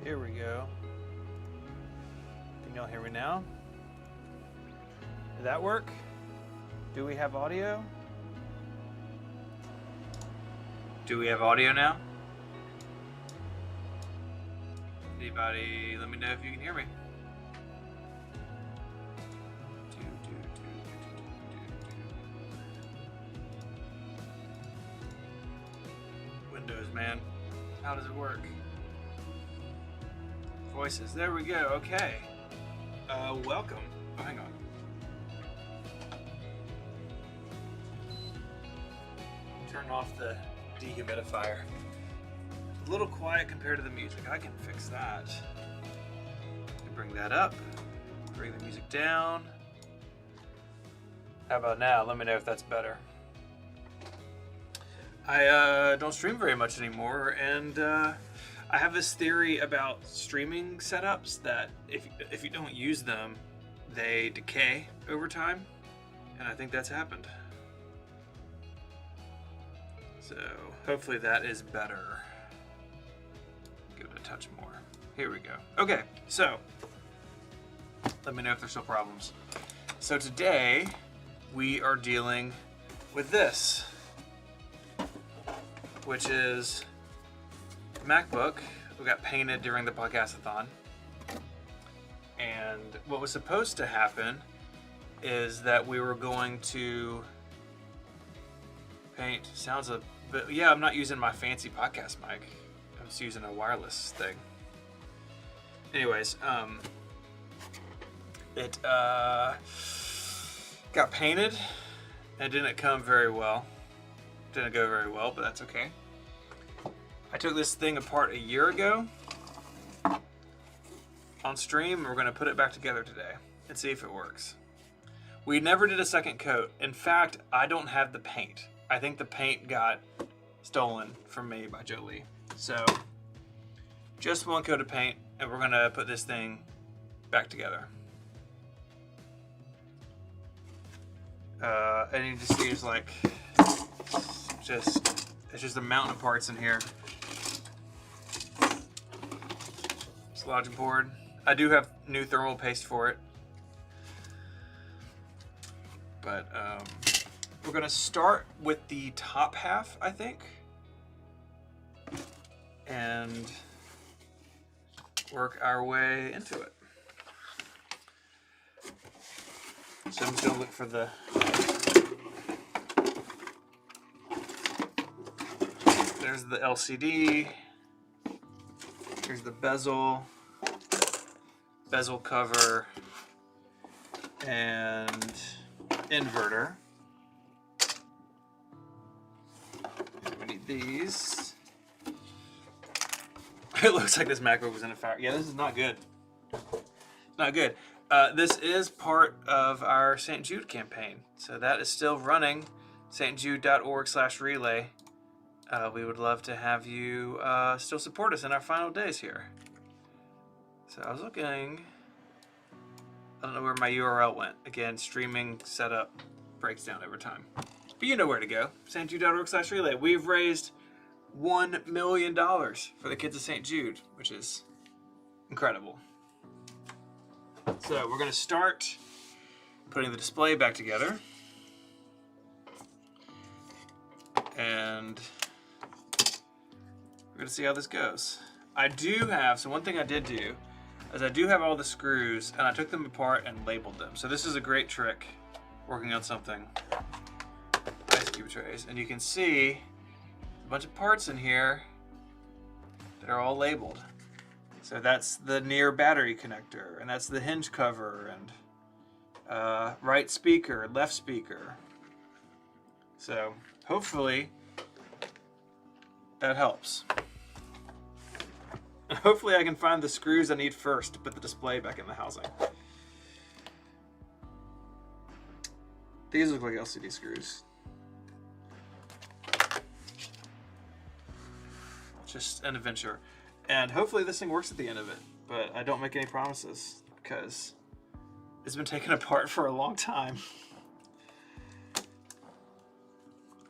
Here we go. Can y'all hear me now? Did that work? Do we have audio? Do we have audio now? Anybody, let me know if you can hear me. Windows, man. How does it work? Voices. There we go. Okay. Welcome. Oh, hang on. Turn off the dehumidifier. A little quiet compared to the music. I can fix that. Bring that up. Bring the music down. How about now? Let me know if that's better. I don't stream very much anymore, and I have this theory about streaming setups that if you don't use them, they decay over time, and I think that's happened. So hopefully that is better. Give it a touch more. Here we go. Okay, so let me know if there's still problems. So today we are dealing with this, which is MacBook. We got painted during the podcast-a-thon. And what was supposed to happen is that we were going to paint. Sounds a bit, yeah, I'm not using my fancy podcast mic. I'm just using a wireless thing. Anyways, it got painted and didn't come very well. Didn't go very well, but that's okay. I took this thing apart a year ago on stream. We're going to put it back together today and see if it works. We never did a second coat. In fact, I don't have the paint. I think the paint got stolen from me by Jolie. So just one coat of paint, and we're going to put this thing back together. And you just see it's like it's just a mountain of parts in here. Logic board. I do have new thermal paste for it, but we're gonna start with the top half, I think, and work our way into it. So I'm just gonna look for the there's the LCD, here's the bezel cover, and inverter. We need these. It looks like this MacBook was in a fire. Yeah, this is not good. Not good. This is part of our St. Jude campaign, so that is still running. stjude.org/relay. We would love to have you still support us in our final days here. So I was looking, I don't know where my URL went. Again, streaming setup breaks down over time. But you know where to go, stjude.org/relay. We've raised $1 million for the kids of St. Jude, which is incredible. So we're gonna start putting the display back together. And we're gonna see how this goes. I do have, so one thing I did do is I do have all the screws, and I took them apart and labeled them. So this is a great trick working on something. Ice cube trays, and you can see a bunch of parts in here that are all labeled. So that's the near battery connector, and that's the hinge cover, and right speaker, left speaker. So hopefully that helps. And hopefully I can find the screws I need first to put the display back in the housing. These look like LCD screws. Just an adventure. And hopefully this thing works at the end of it, but I don't make any promises because it's been taken apart for a long time.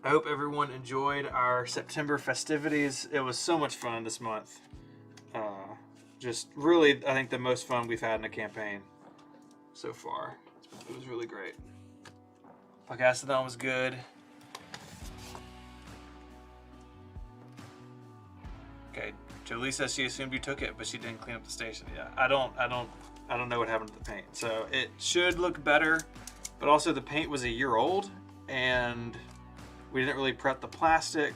I hope everyone enjoyed our September festivities. It was so much fun this month. Just really, I think the most fun we've had in a campaign so far. It was really great. Podcastodon was good. Okay, Jolie says she assumed you took it, but she didn't clean up the station. Yeah, I don't know what happened to the paint. So it should look better, but also the paint was a year old and we didn't really prep the plastic.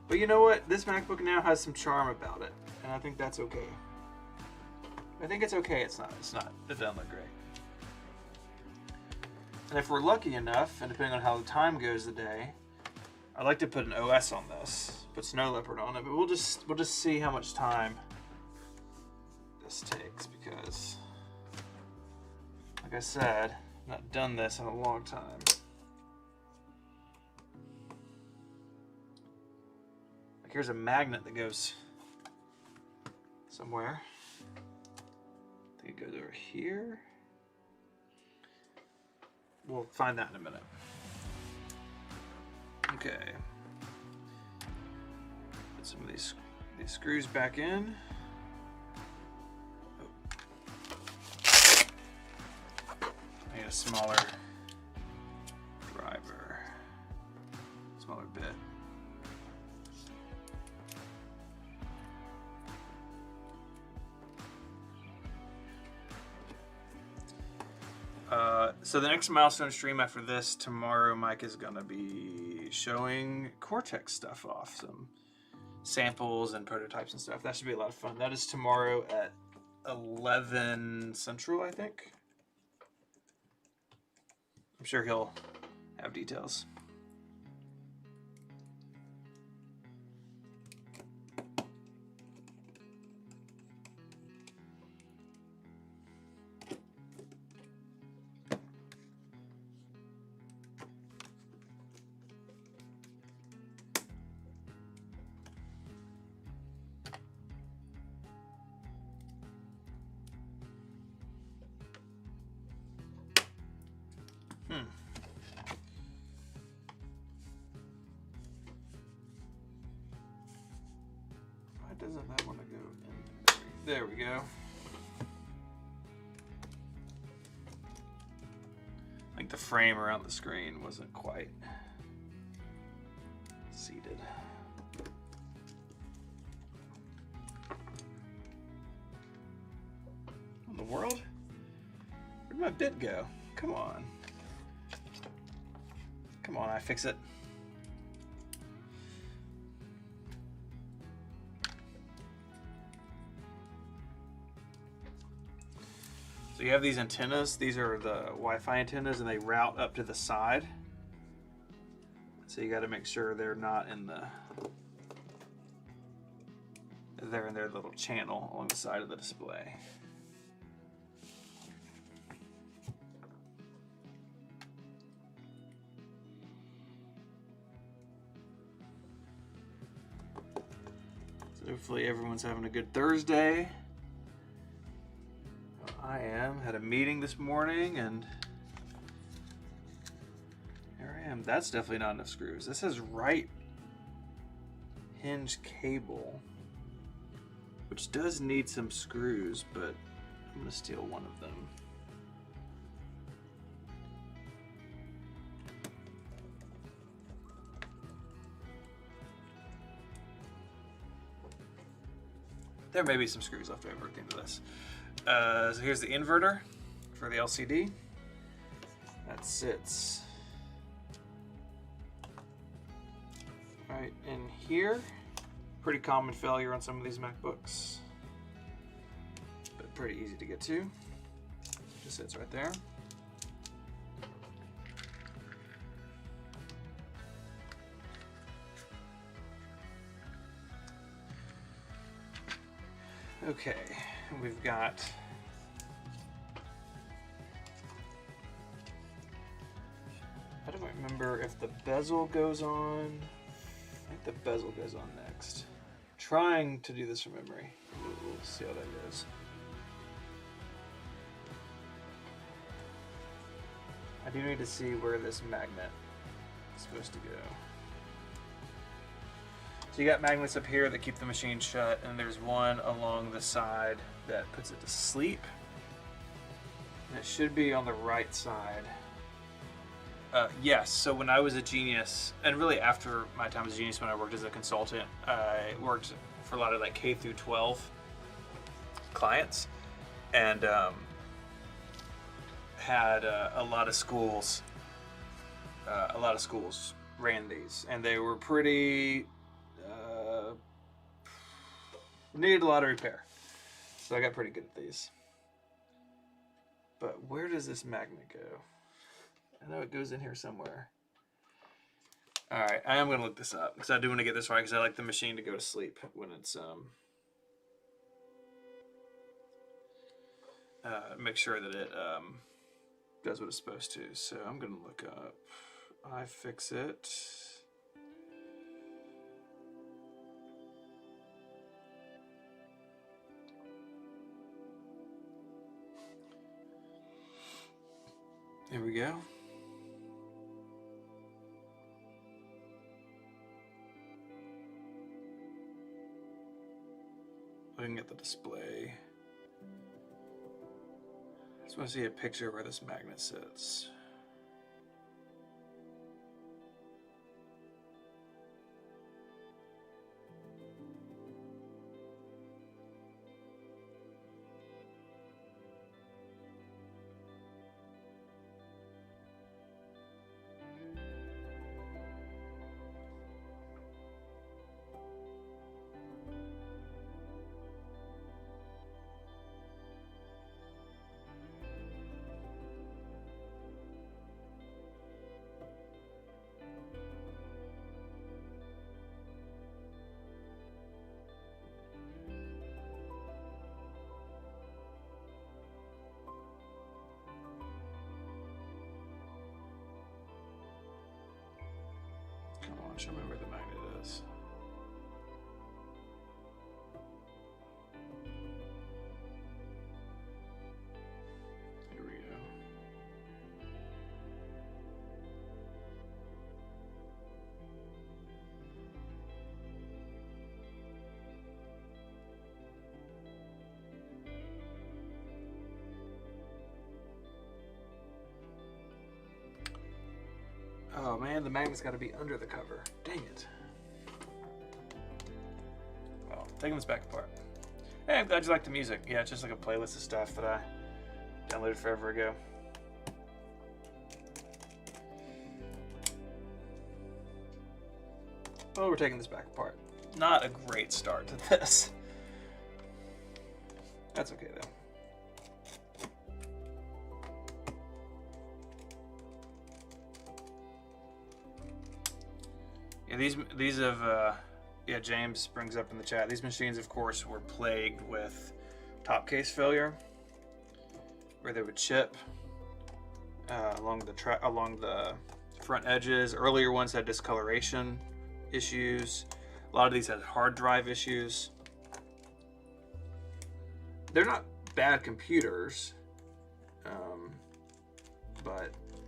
But you know what? This MacBook now has some charm about it, and I think that's okay. I think it's okay. It doesn't look great. And if we're lucky enough, and depending on how the time goes the day, I'd like to put an OS on this, put Snow Leopard on it, but we'll just see how much time this takes, because like I said, I've not done this in a long time. Like here's a magnet that goes somewhere. I think it goes over here. We'll find that in a minute. Okay. Put some of these screws back in. Oh. I need a smaller driver. Smaller bit. So the next milestone stream after this, tomorrow Mike is going to be showing Cortex stuff off. Some samples and prototypes and stuff. That should be a lot of fun. That is tomorrow at 11 Central, I think. I'm sure he'll have details. Why doesn't that want to go in? There we go. I think the frame around the screen wasn't quite seated. What in the world? Where'd my bit go? Come on. Come on, iFixit. So you have these antennas. These are the Wi-Fi antennas, and they route up to the side. So you got to make sure they're not in the... They're in their little channel along the side of the display. So hopefully everyone's having a good Thursday. I am. Had a meeting this morning and here I am. That's definitely not enough screws. This says right hinge cable, which does need some screws, but I'm going to steal one of them. There may be some screws left over at the end of this. So here's the inverter for the LCD. That sits right in here. Pretty common failure on some of these MacBooks, but pretty easy to get to. Just sits right there. Okay, we've got I don't remember if the bezel goes on. I think the bezel goes on next. Trying to do this from memory. We'll see how that goes. I do need to see where this magnet is supposed to go. So you got magnets up here that keep the machine shut, and there's one along the side that puts it to sleep. And it should be on the right side. Yes, so when I was a Genius, and really after my time as a Genius when I worked as a consultant, I worked for a lot of like K through 12 clients, and had a lot of schools. Ran these, and they were pretty needed a lot of repair. So I got pretty good at these. But where does this magnet go? I know it goes in here somewhere. All right, I am going to look this up because I do want to get this right because I like the machine to go to sleep when it's make sure that it does what it's supposed to. So I'm going to look up iFixit. Here we go. Looking at the display. I just want to see a picture of where this magnet sits. Come on, show me where the magnet is. Here we go. Oh man, the magnet's got to be under the cover. Dang it. Well, taking this back apart. Hey, I'm glad you like the music. Yeah, it's just like a playlist of stuff that I downloaded forever ago. Well, we're taking this back apart. Not a great start to this. That's okay though. Yeah, these have yeah, James brings up in the chat. These machines, of course, were plagued with top case failure, where they would chip along the front edges. Earlier ones had discoloration issues. A lot of these had hard drive issues. They're not bad computers,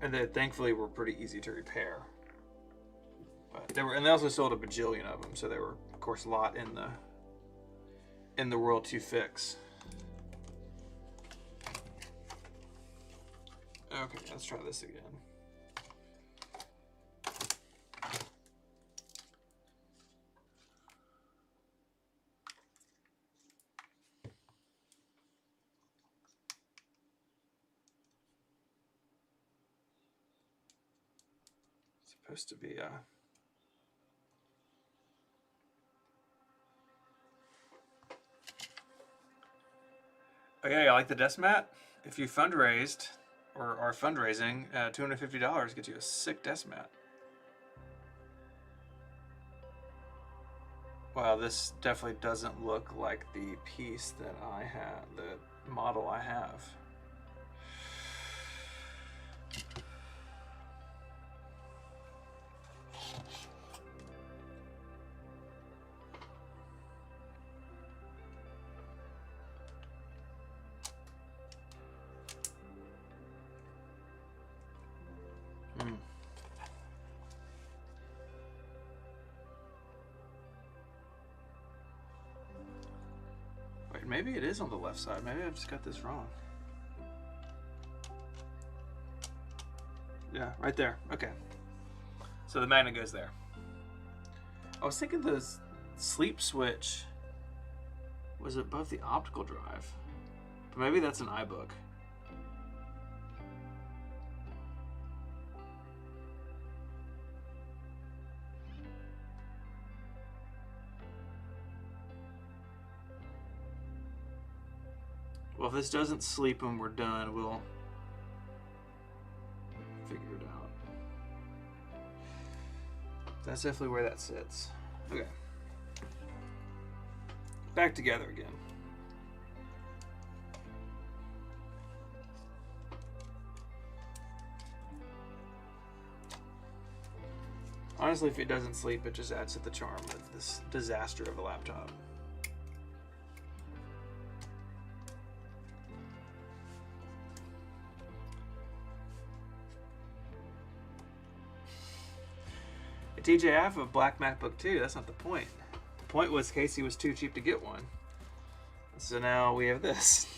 and they thankfully were pretty easy to repair. But and they also sold a bajillion of them, so they were, of course, a lot in the world to fix. Okay, let's try this again. It's supposed to be a... Okay, I like the desk mat. If you fundraised or are fundraising, $250 gets you a sick desk mat. Wow, this definitely doesn't look like the piece that I have, the model I have. Maybe it is on the left side. Maybe I've just got this wrong. Yeah, right there. Okay. So the magnet goes there. I was thinking the sleep switch was above the optical drive. But maybe that's an iBook. Well, if this doesn't sleep when we're done, we'll figure it out. That's definitely where that sits. Okay. Back together again. Honestly, if it doesn't sleep, it just adds to the charm of this disaster of a laptop. TJ, I have a black MacBook too. That's not the point. The point was Casey was too cheap to get one. So now we have this.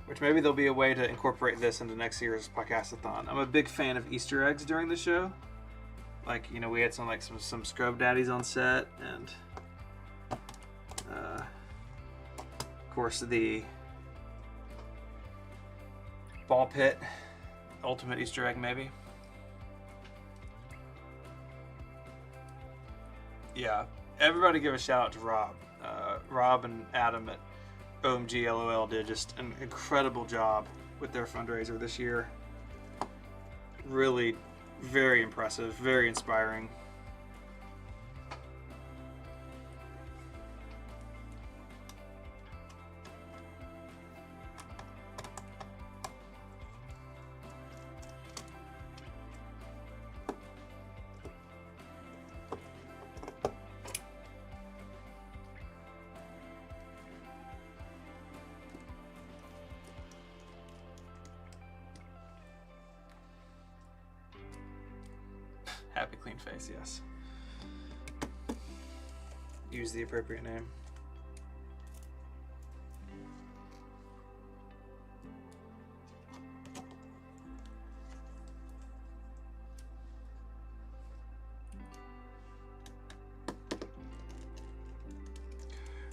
Which maybe there'll be a way to incorporate this into next year's podcastathon. I'm a big fan of Easter eggs during the show. Like, you know, we had some scrub daddies on set, and of course the ball pit, ultimate Easter egg maybe. Yeah, everybody give a shout out to Rob. Rob and Adam at OMG LOL did just an incredible job with their fundraiser this year. Really very impressive, very inspiring. Happy clean face, yes. Use the appropriate name.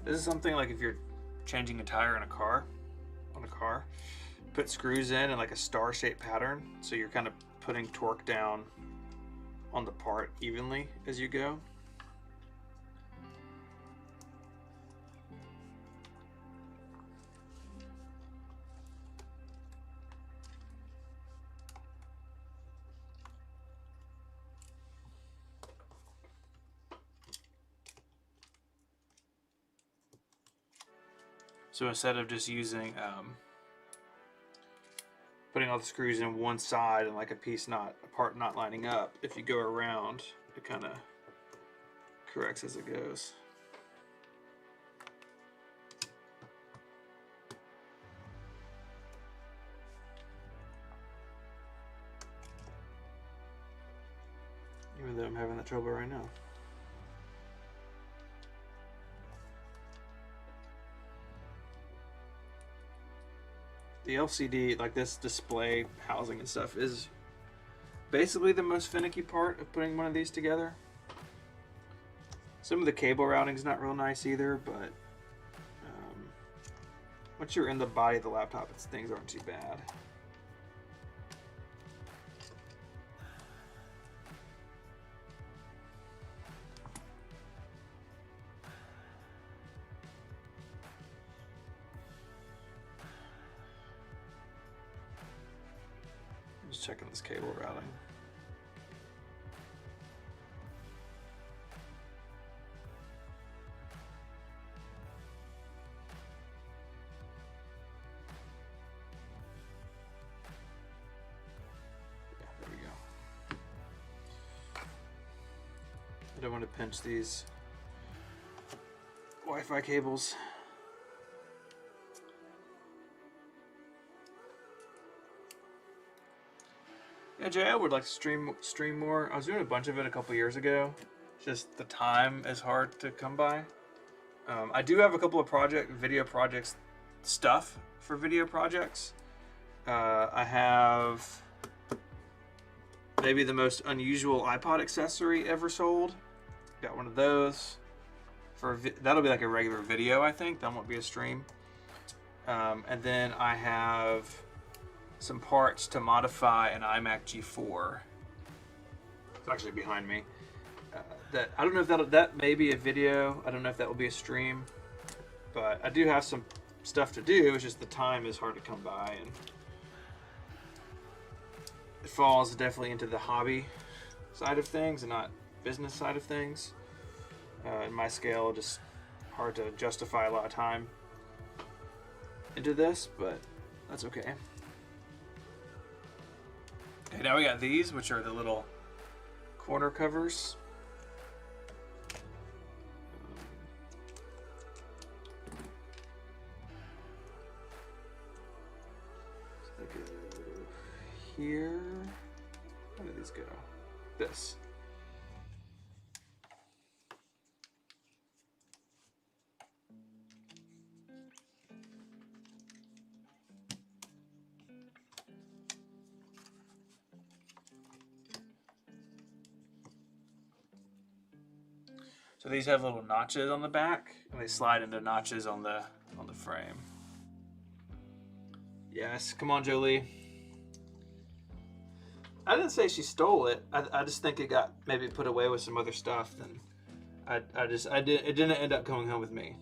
This is something like if you're changing a tire in a car, put screws in like a star-shaped pattern, so you're kind of putting torque down on the part evenly as you go. So instead of just using putting all the screws in one side and like a part not lining up, if you go around, it kind of corrects as it goes. Even though I'm having that trouble right now. The LCD, like this display housing and stuff, is basically the most finicky part of putting one of these together. Some of the cable routing's not real nice either, but once you're in the body of the laptop, things aren't too bad. Just checking this cable routing. Yeah, there we go. I don't want to pinch these Wi-Fi cables. Yeah, Jay, I would like to stream more. I was doing a bunch of it a couple years ago, Just the time is hard to come by. I do have a couple of video projects stuff for video projects. I have maybe the most unusual iPod accessory ever sold. Got one of those. That'll be like a regular video, I think. That won't be a stream. And then I have some parts to modify an iMac G4. It's actually behind me. That I don't know if that may be a video. I don't know if that will be a stream, but I do have some stuff to do. It's just the time is hard to come by, and it falls definitely into the hobby side of things and not business side of things. In my scale, just hard to justify a lot of time into this, but that's okay. Okay, now we got these, which are the little corner covers. Here, where did these go? This. So these have little notches on the back, and they slide into notches on the frame. Yes, come on, Jolie. I didn't say she stole it. I just think it got maybe put away with some other stuff. And it didn't end up coming home with me.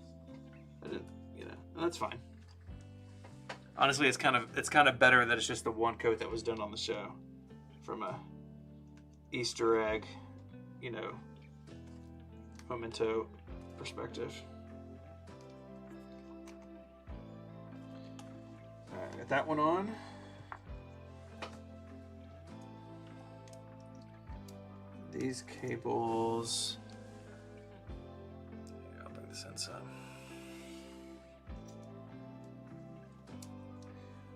I didn't, that's fine. Honestly, it's kind of better that it's just the one coat that was done on the show, from a Easter egg, memento perspective. All right, got that one on. These cables, I'll bring this in some.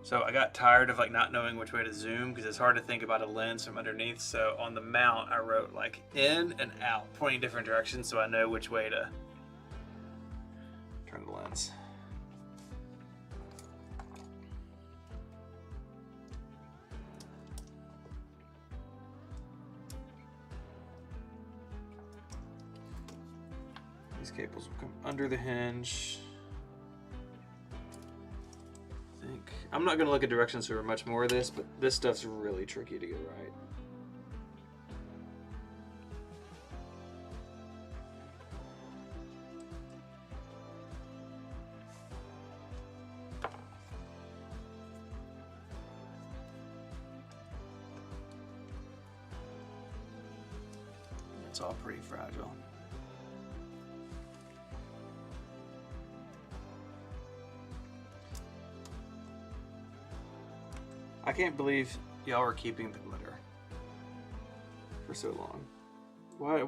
So I got tired of not knowing which way to zoom because it's hard to think about a lens from underneath. So on the mount, I wrote in and out, pointing different directions, so I know which way to turn the lens. These cables will come under the hinge. I'm not going to look at directions for much more of this, but this stuff's really tricky to get right. It's all pretty fragile. I can't believe y'all are keeping the glitter for so long. Why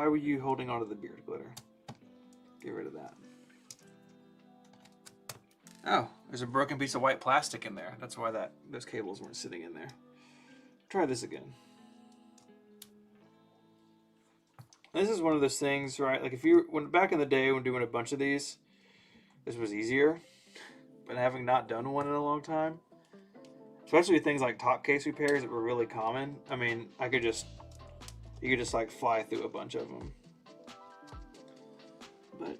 were you holding onto the beard glitter? Get rid of that. Oh, there's a broken piece of white plastic in there. That's why those cables weren't sitting in there. Try this again. This is one of those things, right? When back in the day when doing a bunch of these, this was easier. But having not done one in a long time, especially things like top case repairs that were really common. I mean, you could just fly through a bunch of them. But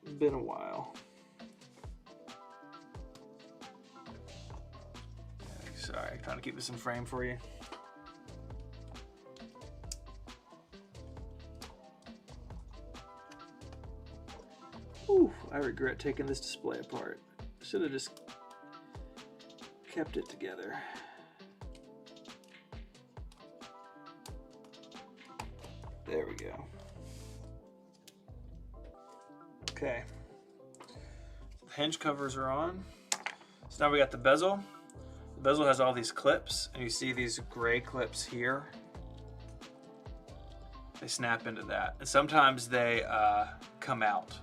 it's been a while. Sorry, trying to keep this in frame for you. Ooh, I regret taking this display apart. Should have just kept it together. There we go. Okay. The hinge covers are on. So now we got the bezel. The bezel has all these clips, and you see these gray clips here. They snap into that. And sometimes they come out,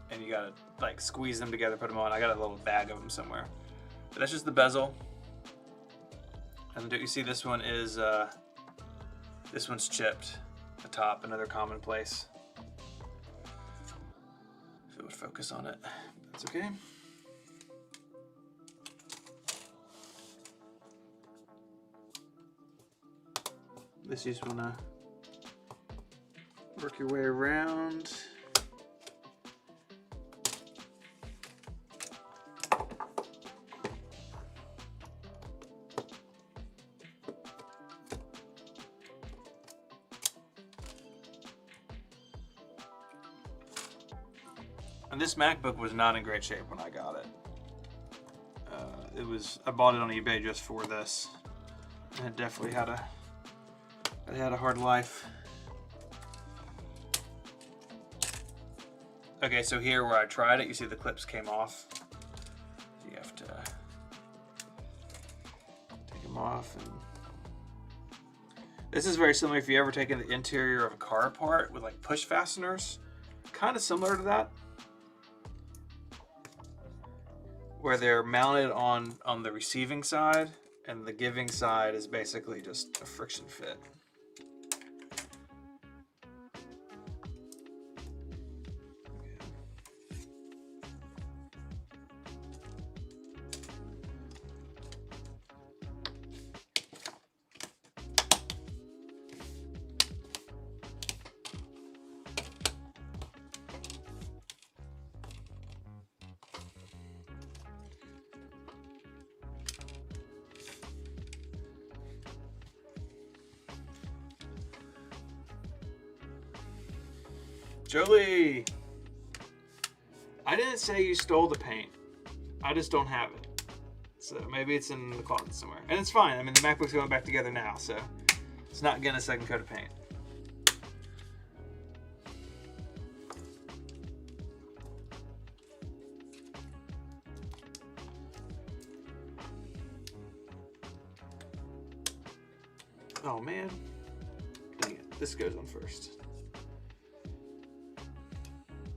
and you gotta squeeze them together, put them on. I got a little bag of them somewhere. But that's just the bezel. And you see this one is, this one's chipped. the top, another commonplace. If it would focus on it, that's okay. This you just want to work your way around. And this MacBook was not in great shape when I got it. I bought it on eBay just for this. And it definitely had a hard life. Okay, so here where I tried it, you see the clips came off. You have to take them off. And this is very similar if you ever taken the interior of a car apart with like push fasteners. Kind of similar to that. Where they're mounted on the receiving side and the giving side is basically just a friction fit. Jolie, I didn't say you stole the paint. I just don't have it. So maybe it's in the closet somewhere. And it's fine. I mean, the MacBook's going back together now, so it's not getting a second coat of paint. Oh man, dang it. This goes on first.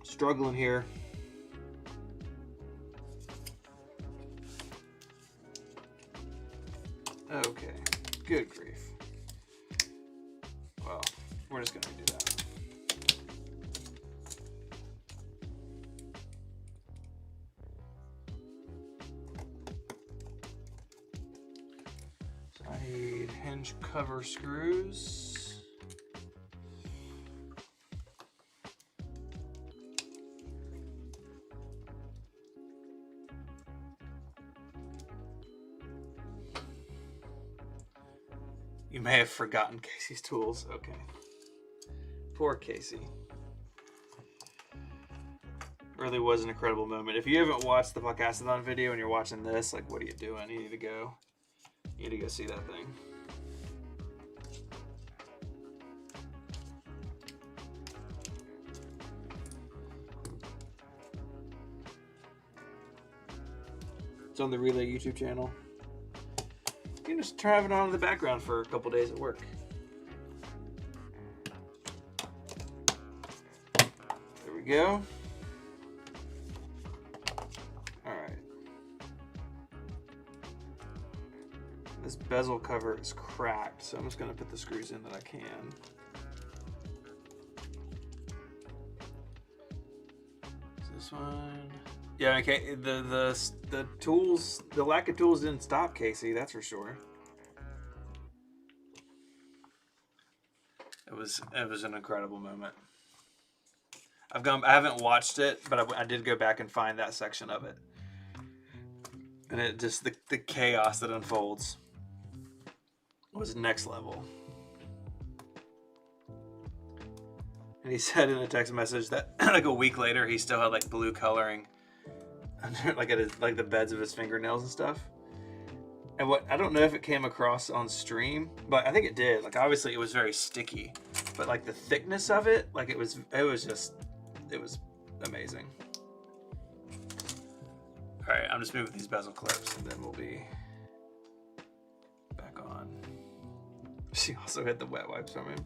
Struggling here. Okay, good grief. Well, we're just gonna do that. So I need hinge cover screws. You may have forgotten Casey's tools. Okay. Poor Casey. Really was an incredible moment. If you haven't watched the Podcastathon video and you're watching this, like, what are you doing? You need to go see that thing. It's on the Relay YouTube channel. You can just have it on in the background for a couple days at work. There we go. All right. This bezel cover is cracked, so I'm just going to put the screws in that I can. Is this one? Yeah, okay. The tools, the lack of tools didn't stop Casey, that's for sure. It was an incredible moment. I haven't watched it, but I did go back and find that section of it, and it just the chaos that unfolds was next level. And he said in a text message that like a week later he still had like blue coloring under like the beds of his fingernails and stuff. And what I don't know if it came across on stream, but I think it did. Like obviously it was very sticky, but like the thickness of it, like it was amazing. All right, I'm just moving these bezel clips, and then we'll be back on. She also had the wet wipes from him.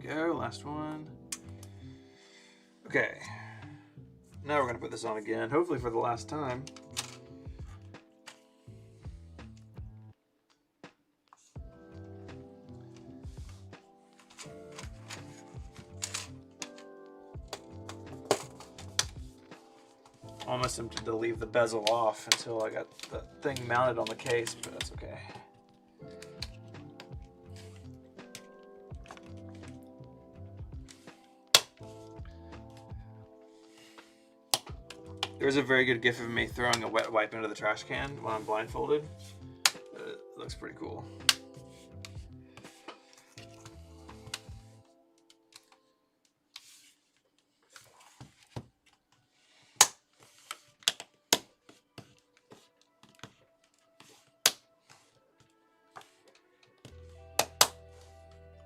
There we go, last one. Okay, now we're gonna put this on again, hopefully for the last time. Almost tempted to leave the bezel off until I got the thing mounted on the case, but that's okay. There's a very good gif of me throwing a wet wipe into the trash can when I'm blindfolded. It looks pretty cool.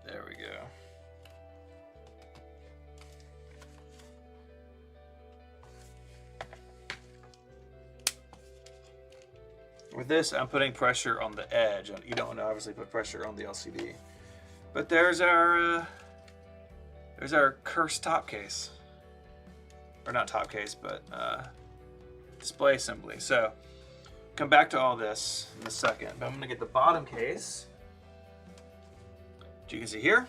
There we go. With this, I'm putting pressure on the edge. You don't want to obviously put pressure on the LCD. But there's our cursed top case. Or not top case, but display assembly. So, come back to all this in a second. But I'm going to get the bottom case, which you can see here.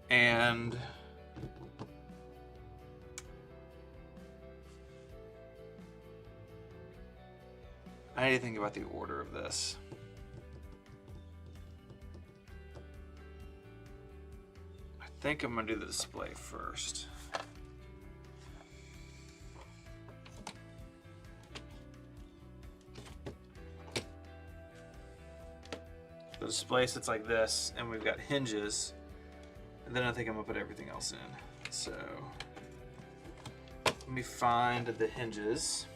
And I need to think about the order of this. I think I'm going to do the display first. The display sits like this, and we've got hinges. And then I think I'm going to put everything else in. So, let me find the hinges.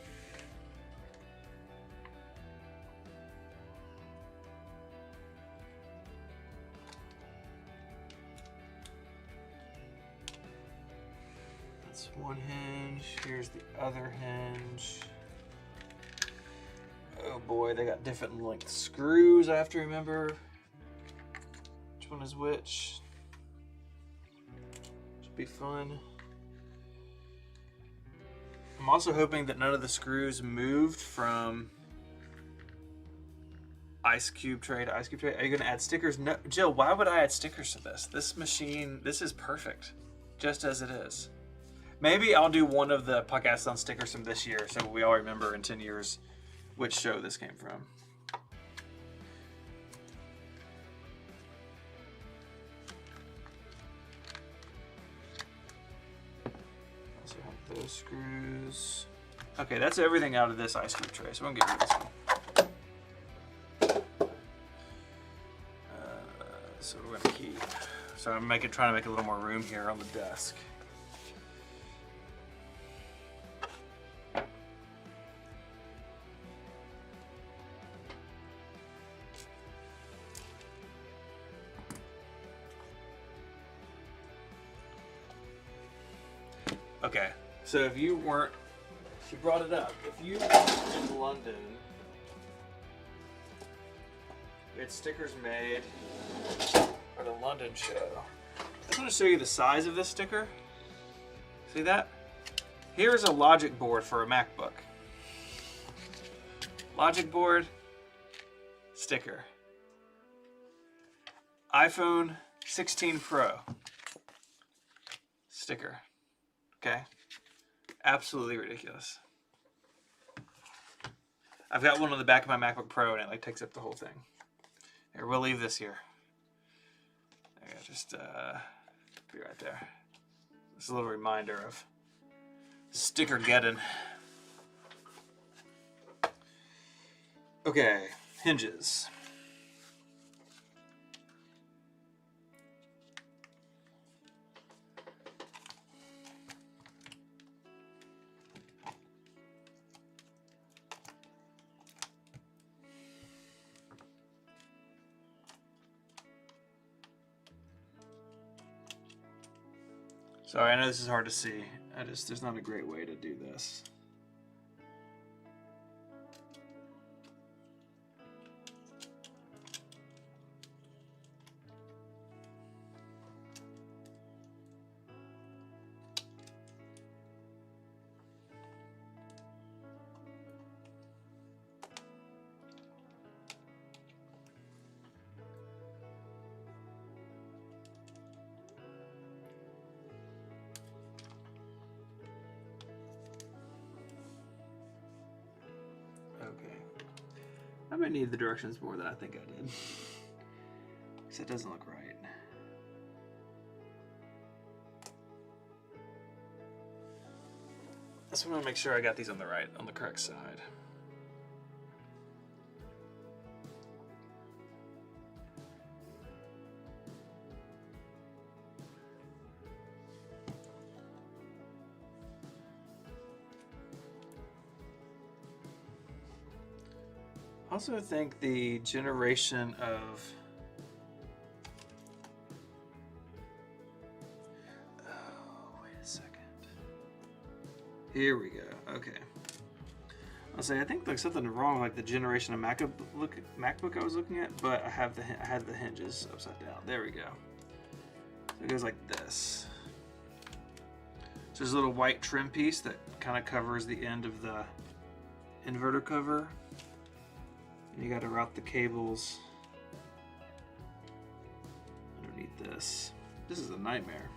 One hinge, here's the other hinge. Oh boy, they got different length screws. I have to remember which one is which. Should be fun. I'm also hoping that none of the screws moved from ice cube tray to ice cube tray. Are you gonna add stickers? No, Jill, why would I add stickers to this? This machine, this is perfect, just as it is. Maybe I'll do one of the podcasts on stickers from this year so we all remember in 10 years which show this came from. Also have those screws. Okay, that's everything out of this ice cream tray, so I'm gonna get rid of this one. So we're gonna keep. So I'm trying to make a little more room here on the desk. Okay, so if you weren't, she brought it up. If you weren't in London, we had stickers made for the London show. I just want to show you the size of this sticker. See that? Here's a logic board for a MacBook. Logic board, sticker. iPhone 16 Pro, sticker. Okay, absolutely ridiculous. I've got one on the back of my MacBook Pro and it like takes up the whole thing. Here, we'll leave this here. There, just be right there. This is a little reminder of sticker getting. Okay, hinges. Sorry, I know this is hard to see. There's not a great way to do this. I might need the directions more than I think I did. Because it doesn't look right. So I'm gonna make sure I got these on the correct side. I also think the generation of here we go. Okay. I'll say I think like something wrong like the generation of MacBook I was looking at, but I had the hinges upside down. There we go. So it goes like this. So there's a little white trim piece that kind of covers the end of the inverter cover. And you got to route the cables underneath this. This is a nightmare.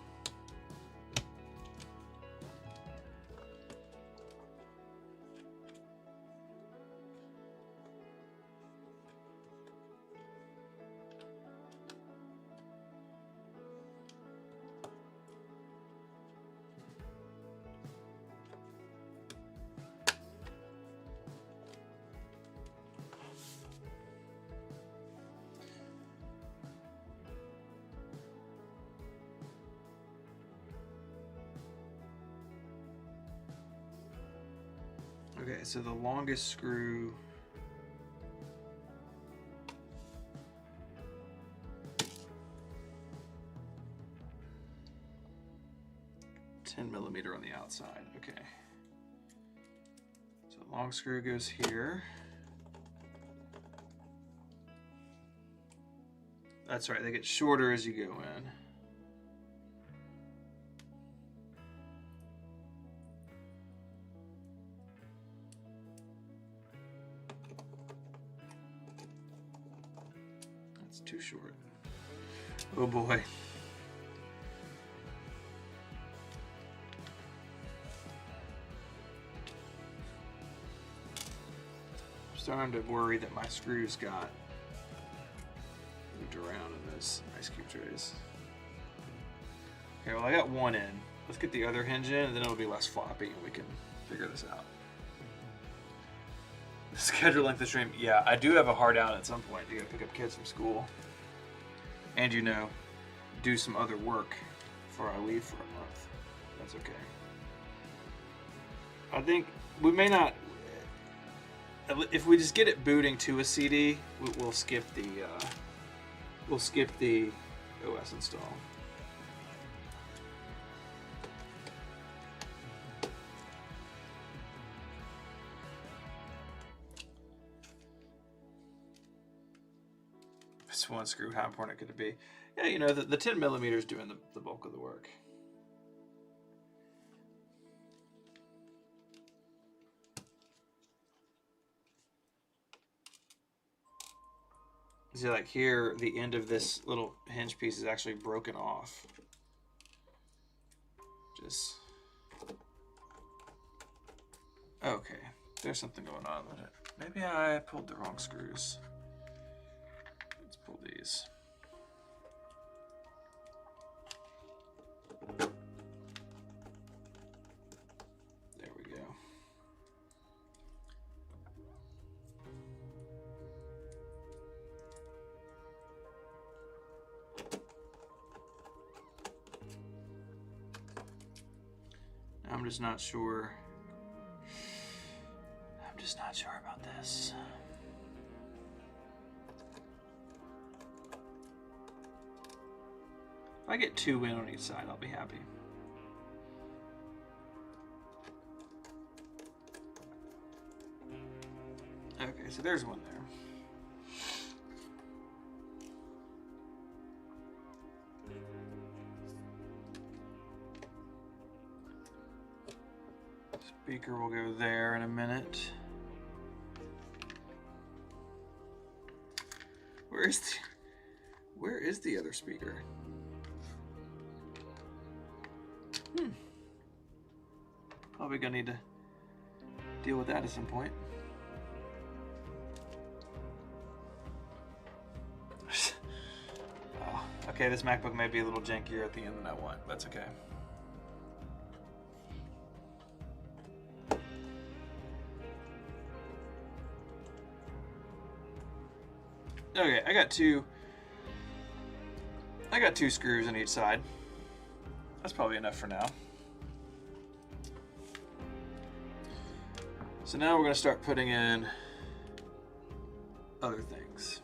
Okay, so the longest screw $10mm on the outside. Okay. So the long screw goes here. That's right, they get shorter as you go in. Too short. Oh boy. I'm starting to worry that my screws got moved around in those ice cube trays. Okay, well I got one in. Let's get the other hinge in and then it'll be less floppy and we can figure this out. Schedule length of stream. Yeah, I do have a hard out at some point. You gotta pick up kids from school. And you know, do some other work before I leave for a month. That's okay. I think we may not, if we just get it booting to a CD, we'll skip the OS install. It's one screw, how important could it be? Yeah, you know, the 10mm is doing the bulk of the work. See, like here, the end of this little hinge piece is actually broken off. Just... okay, there's something going on with it. Maybe I pulled the wrong screws. Let's pull these. There we go. I'm just not sure. I'm just not sure about this. If I get 2 in on each side, I'll be happy. Okay, so there's one there. Speaker will go there in a minute. Where is the other speaker? Probably gonna need to deal with that at some point. okay, this MacBook may be a little jankier at the end than I want. That's okay. Okay, I got two screws on each side. That's probably enough for now. So now we're going to start putting in other things.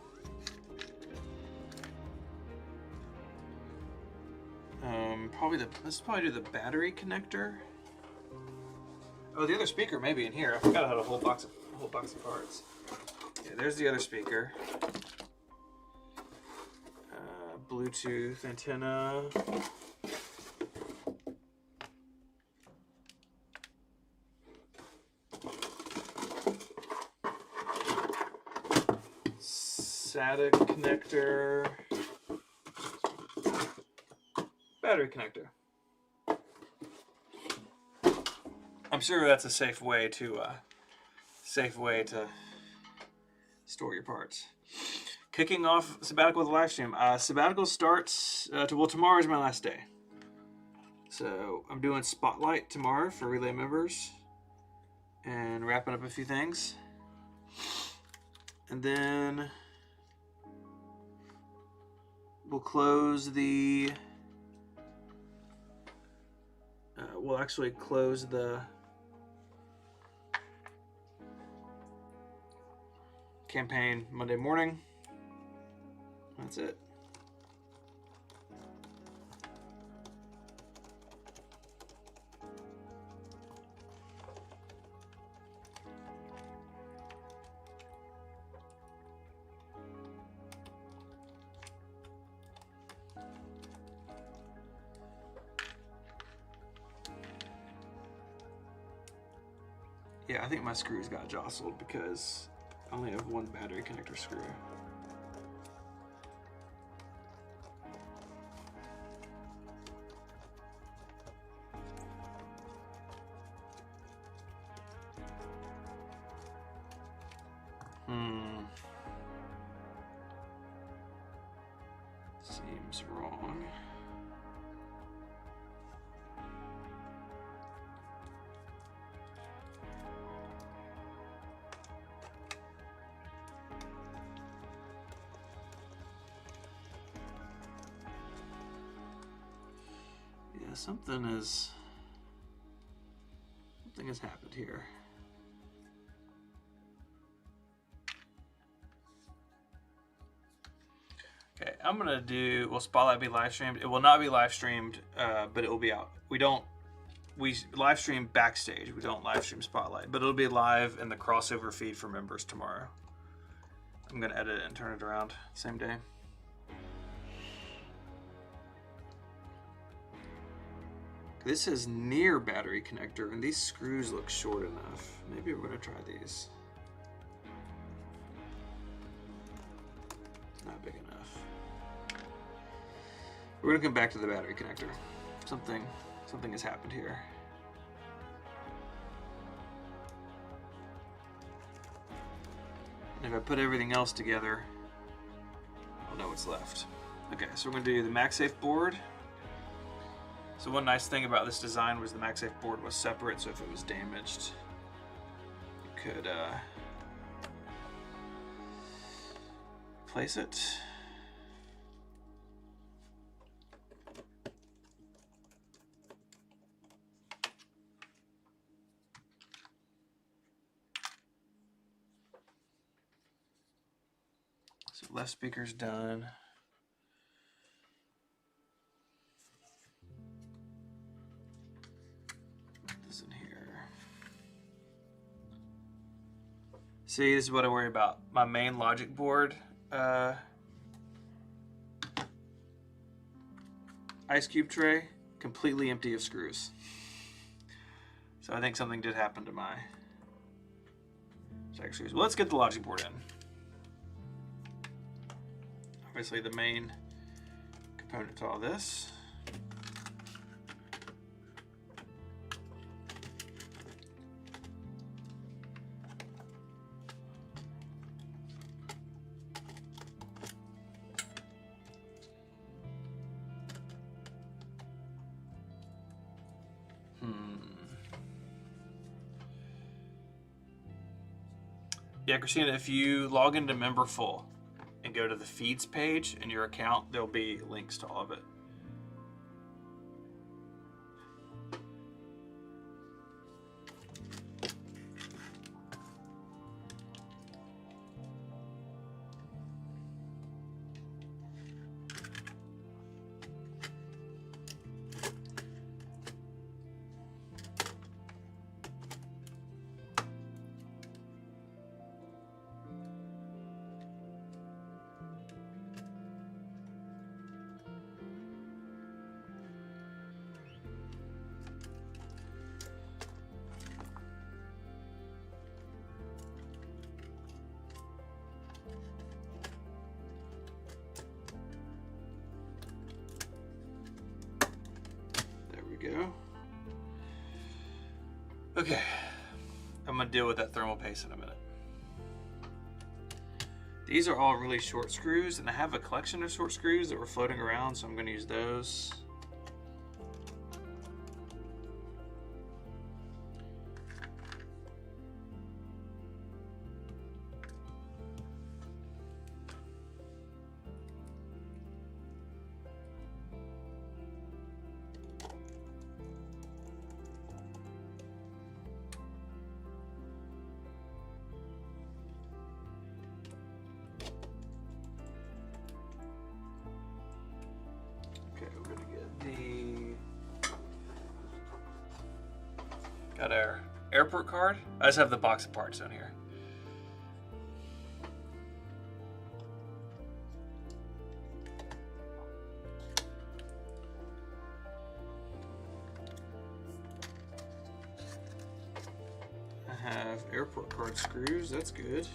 Let's probably do the battery connector. Oh, the other speaker may be in here. I forgot I had a whole box of parts. Yeah, there's the other speaker. Bluetooth antenna. SATA connector. Battery connector. I'm sure that's a safe way to store your parts. Kicking off sabbatical with a live stream. Sabbatical starts tomorrow is my last day. So I'm doing Spotlight tomorrow for Relay members and wrapping up a few things. And then we'll close the we'll actually close the campaign Monday morning. That's it. Yeah, I think my screws got jostled because I only have one battery connector screw. Seems wrong. Yeah, something has happened here. Okay, I'm gonna do, will Spotlight be live streamed? It will not be live streamed, but it will be out. We live stream backstage. We don't live stream Spotlight, but it'll be live in the crossover feed for members tomorrow. I'm gonna edit it and turn it around same day. This is near battery connector, and these screws look short enough. Maybe we're gonna try these. Not big enough. We're gonna come back to the battery connector. Something has happened here. And if I put everything else together, I'll know what's left. Okay, so we're gonna do the MagSafe board. So one nice thing about this design was the MagSafe board was separate, so if it was damaged, you could place it. So left speaker's done. Put this in here. See, this is what I worry about. My main logic board, ice cube tray, completely empty of screws. So I think something did happen to my screws. Well, let's get the logic board in. Obviously the main component to all this. Yeah, Christina, if you log into Memberful and go to the feeds page in your account, there'll be links to all of it. Go. Okay, I'm gonna deal with that thermal paste in a minute. These are all really short screws, and I have a collection of short screws that were floating around, so I'm gonna use those. Got our airport card. I just have the box of parts on here. I have airport card screws, that's good.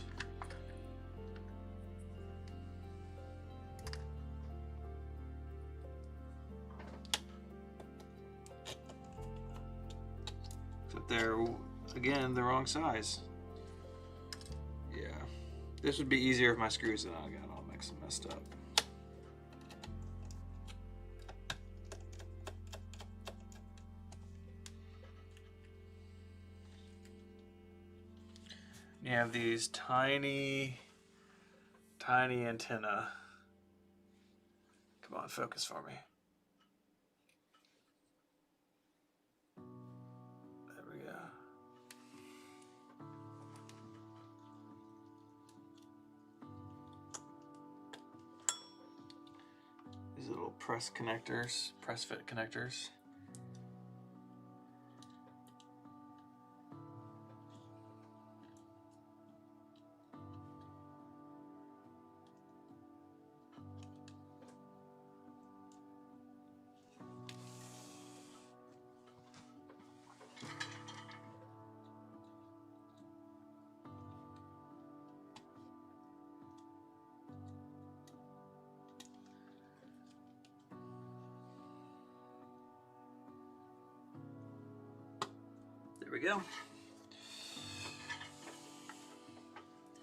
They're, again, the wrong size. Yeah. This would be easier if my screws had not got all messed up. You have these tiny antenna. Come on, focus for me. Little press connectors, press fit connectors. There we go.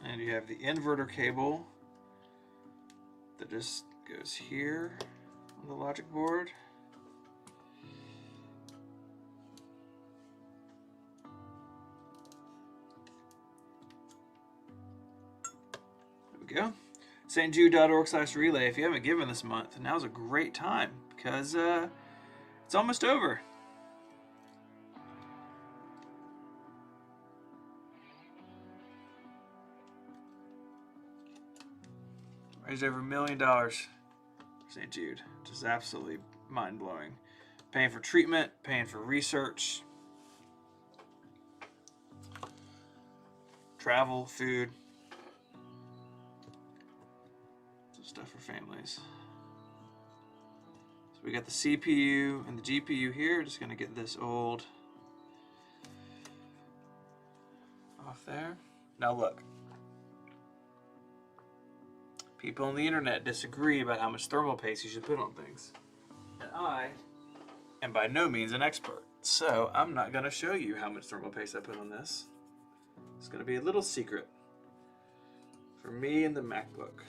And you have the inverter cable that just goes here on the logic board. There we go. stjude.org/relay. If you haven't given this month, now's a great time because it's almost over. Raised over $1 million for St. Jude. Just absolutely mind-blowing. Paying for treatment, paying for research, travel, food, some stuff for families. So we got the CPU and the GPU here. Just gonna get this old off there. Now look. People on the internet disagree about how much thermal paste you should put on things. And I am by no means an expert. So I'm not gonna show you how much thermal paste I put on this. It's gonna be a little secret for me and the MacBook.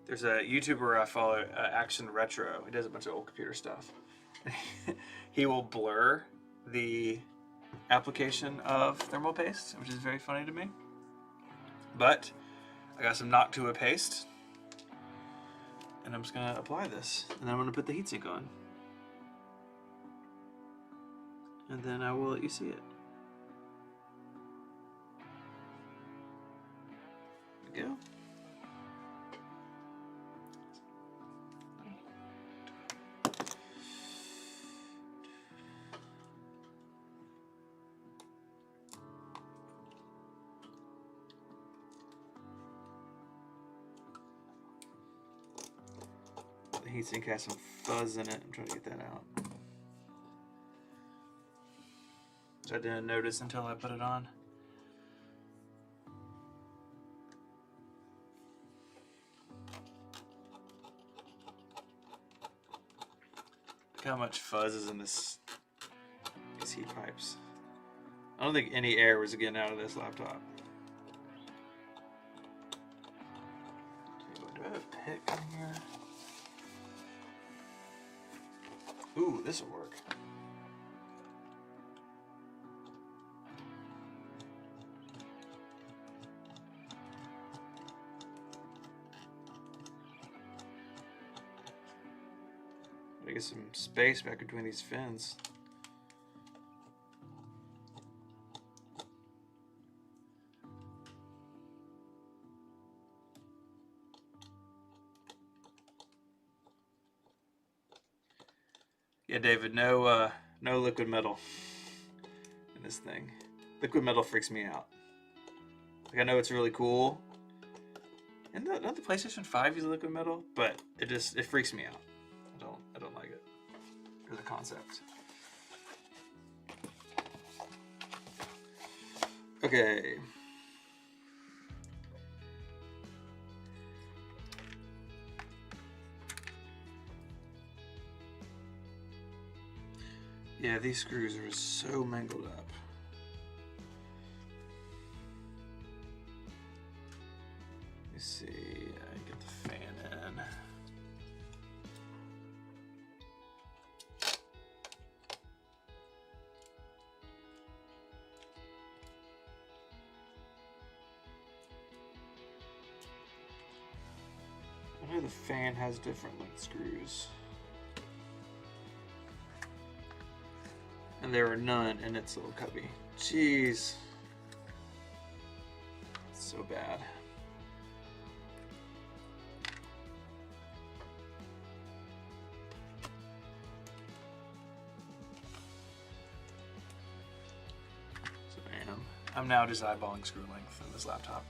There's a YouTuber I follow, Action Retro. He does a bunch of old computer stuff. He will blur the application of thermal paste, which is very funny to me. But I got some Noctua paste, and I'm just gonna apply this, and then I'm gonna put the heatsink on, and then I will let you see it. There we go. The heatsink has some fuzz in it. I'm trying to get that out. So I didn't notice until I put it on. Look how much fuzz is in these heat pipes. I don't think any air was getting out of this laptop. Do I have a pick in here? Ooh, this will work. Gotta get some space back between these fins. Yeah, David, no liquid metal in this thing. Liquid metal freaks me out. Like, I know it's really cool, and not the PlayStation 5 use liquid metal, but it freaks me out. I don't like it, or the concept. Okay. Yeah, these screws are so mangled up. Let me see. I get the fan in. I know the fan has different length screws. And there are none in its little cubby. Jeez. It's so bad. So I'm now just eyeballing screw length in this laptop.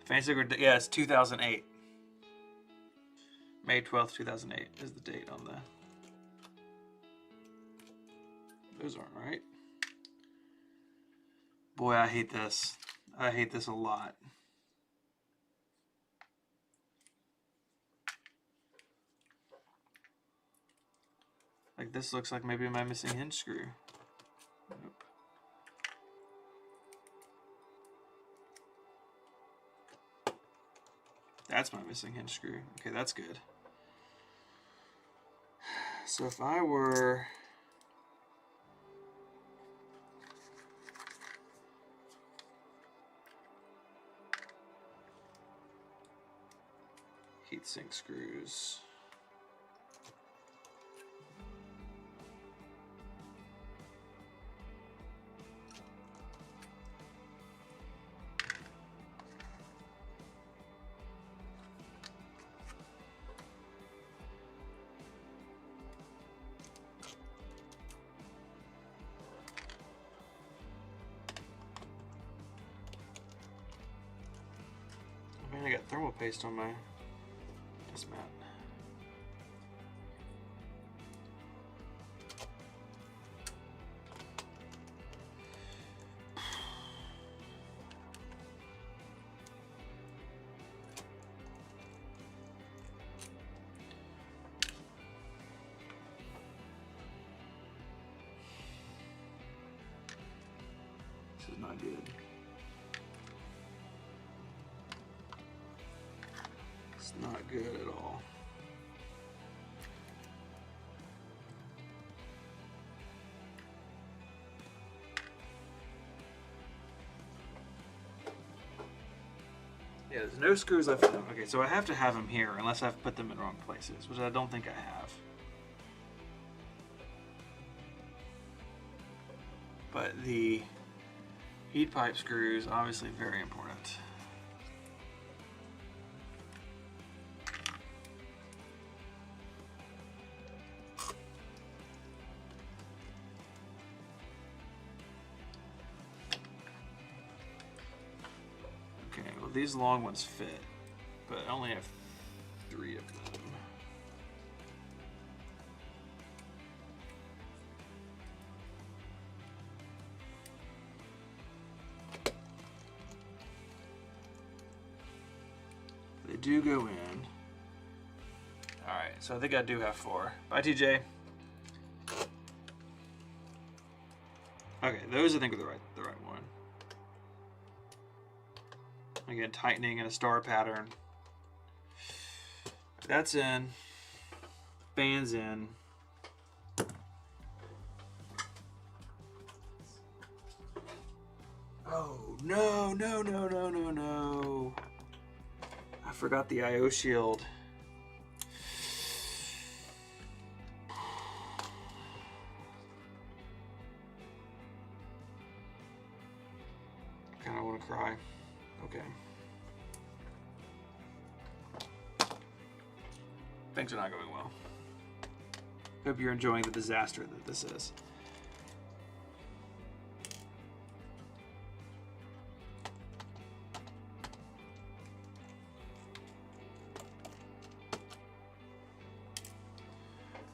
Fancy Liquid, yeah, it's 2008. May 12th, 2008 is the date on the... Those aren't right. Boy, I hate this. I hate this a lot. Like, this looks like maybe my missing hinge screw. Nope. That's my missing hinge screw. Okay, that's good. So if I were... heatsink screws. I got thermal paste on my test mat. This is not good. It's not good at all. Yeah, there's no screws left in them. Okay, so I have to have them here unless I've put them in wrong places, which I don't think I have. But the heat pipe screws, obviously very important. Okay, well these long ones fit, but I only have 3 of them. They do go in. Alright, so I think I do have 4. Bye, TJ. Okay, those I think are the right one. Again, tightening in a star pattern. That's in. Fans in. Oh, no, no, no, no, no, no. I forgot the I/O shield. Kind of want to cry. Okay. Things are not going well. Hope you're enjoying the disaster that this is.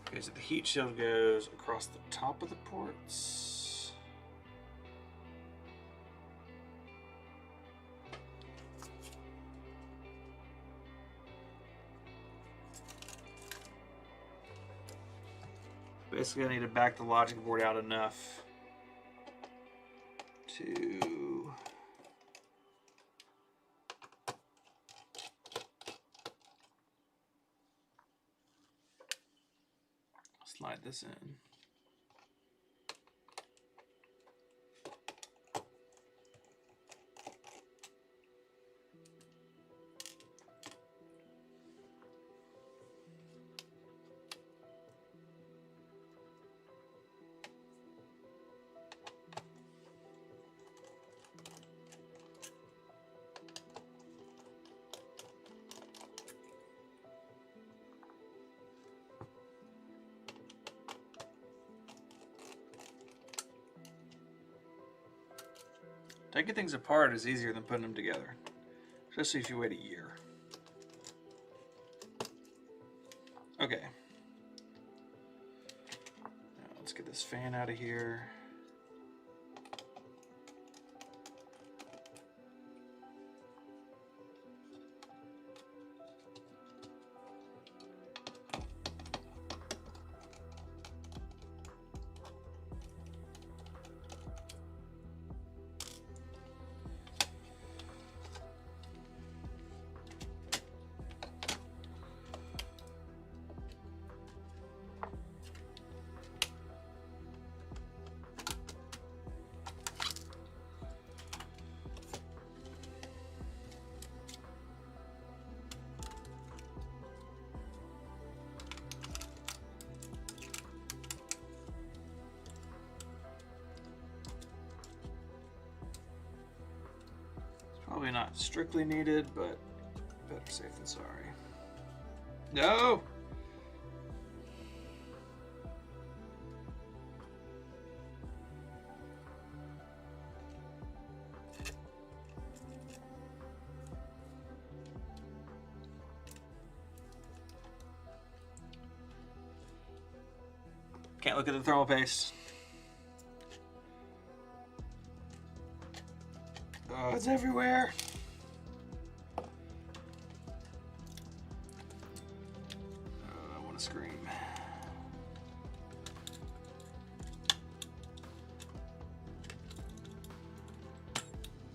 Okay, so the heat shield goes across the top of the ports. Basically, I need to back the logic board out enough to slide this in. Taking things apart is easier than putting them together, especially if you wait a year. Okay. Now let's get this fan out of here. Probably not strictly needed, but better safe than sorry. No! Can't look at the thermal paste. Oh, it's everywhere. Oh, I want to scream.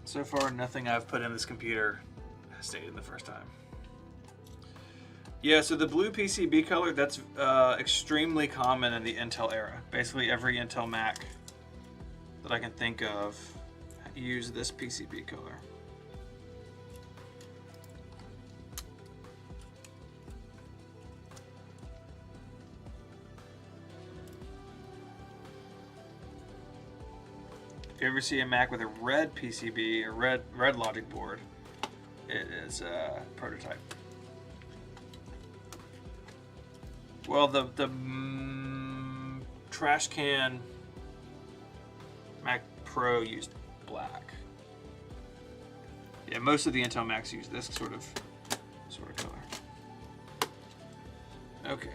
So far, nothing I've put in this computer has stayed in the first time. Yeah, so the blue PCB color, that's extremely common in the Intel era. Basically every Intel Mac that I can think of use this PCB color. If you ever see a Mac with a red PCB or red logic board, it is a prototype. Well, the trash can Mac Pro used black. Yeah, most of the Intel Macs use this sort of color. Okay.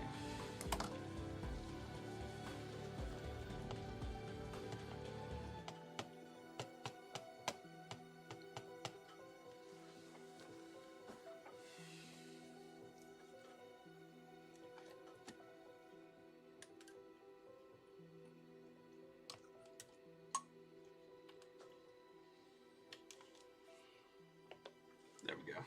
There we go.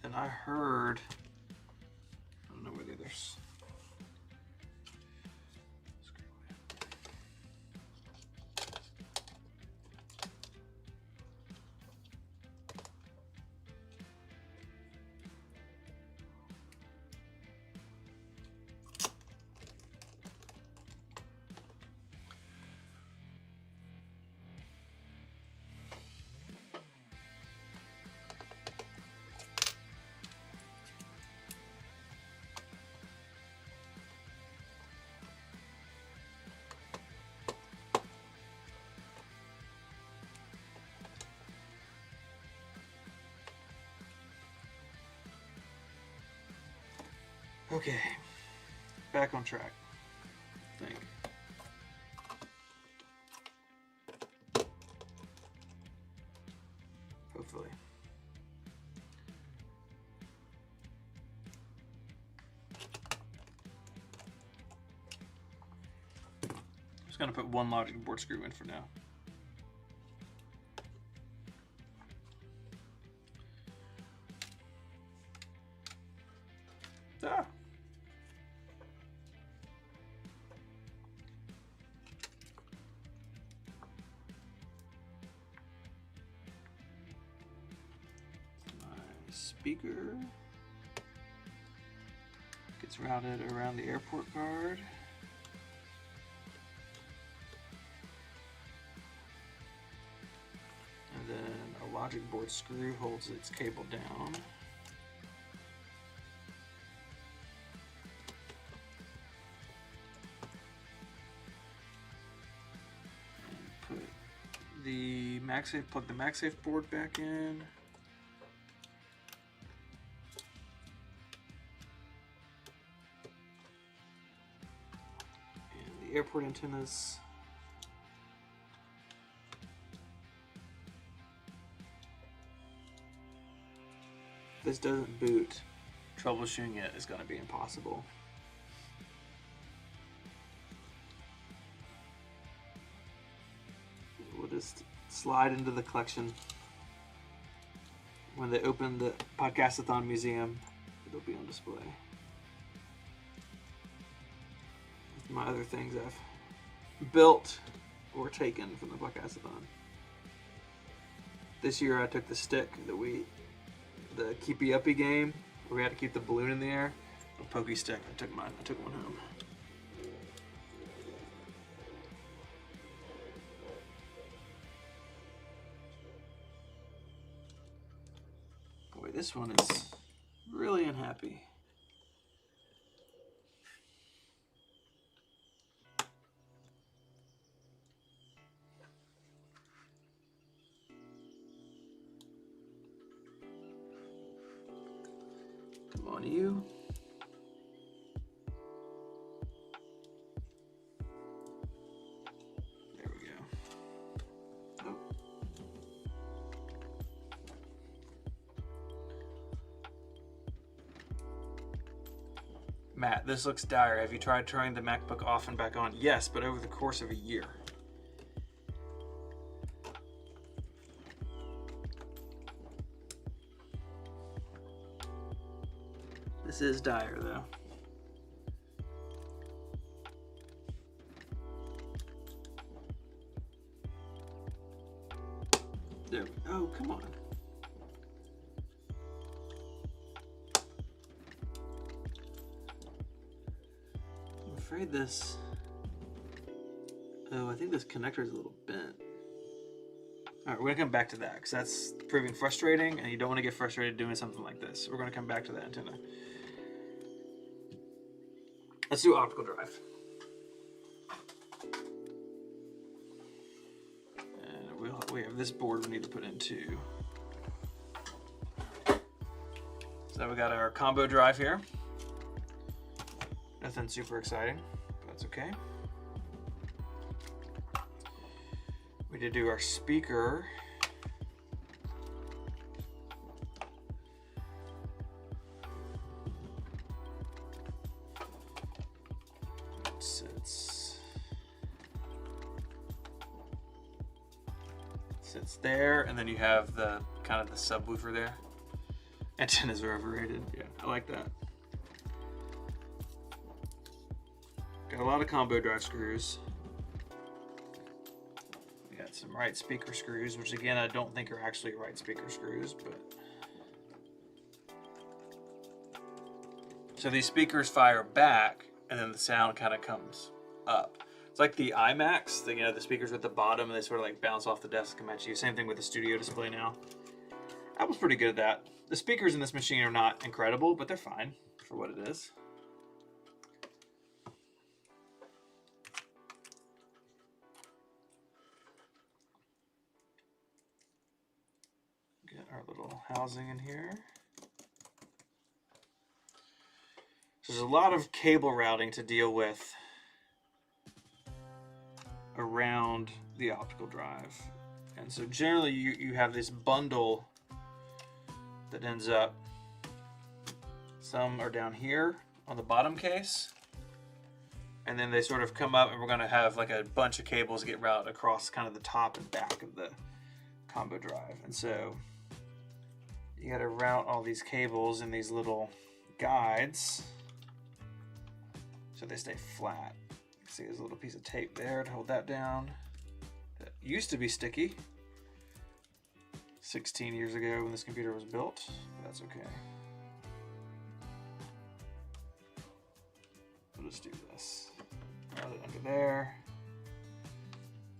And I heard, I don't know whether there's, okay, back on track, I think. Hopefully. I'm just gonna put one logic board screw in for now. Ah. Speaker gets routed around the airport card. And then a logic board screw holds its cable down. And put the plug the MagSafe board back in. Airport antennas. If this doesn't boot, troubleshooting it is going to be impossible. We'll just slide into the collection. When they open the Podcastathon Museum, it'll be on display. My other things I've built or taken from the Podcastathon. This year I took the stick the Keepy Uppy game where we had to keep the balloon in the air. A pokey stick. I took one home. Boy, this one is really unhappy. Come on, you. Matt, this looks dire. Have you tried turning the MacBook off and back on? Yes, but over the course of a year. This is dire, though. There. Oh, come on. I'm afraid this... Oh, I think this connector is a little bent. All right, we're gonna come back to that because that's proving frustrating, and you don't want to get frustrated doing something like this. We're gonna come back to that antenna. Let's do optical drive. And we have this board we need to put into. So we got our combo drive here. Nothing super exciting, but that's okay. We did do our speaker. Sits there, and then you have the kind of the subwoofer there. Antennas are overrated. Yeah, I like that. Got a lot of combo drive screws. We got some right speaker screws, which again I don't think are actually right speaker screws, but so these speakers fire back, and then the sound kind of comes up. It's like the iMacs, the speakers at the bottom, and they sort of like bounce off the desk and come at you. Same thing with the studio display now. Apple's pretty good at that. The speakers in this machine are not incredible, but they're fine for what it is. Get our little housing in here. So there's a lot of cable routing to deal with around the optical drive. And so generally you have this bundle that ends up, some are down here on the bottom case, and then they sort of come up, and we're going to have like a bunch of cables get routed across kind of the top and back of the combo drive. And so you got to route all these cables in these little guides so they stay flat. See, there's a little piece of tape there to hold that down. That used to be sticky 16 years ago when this computer was built, but that's okay. We'll just do this. Route it under there,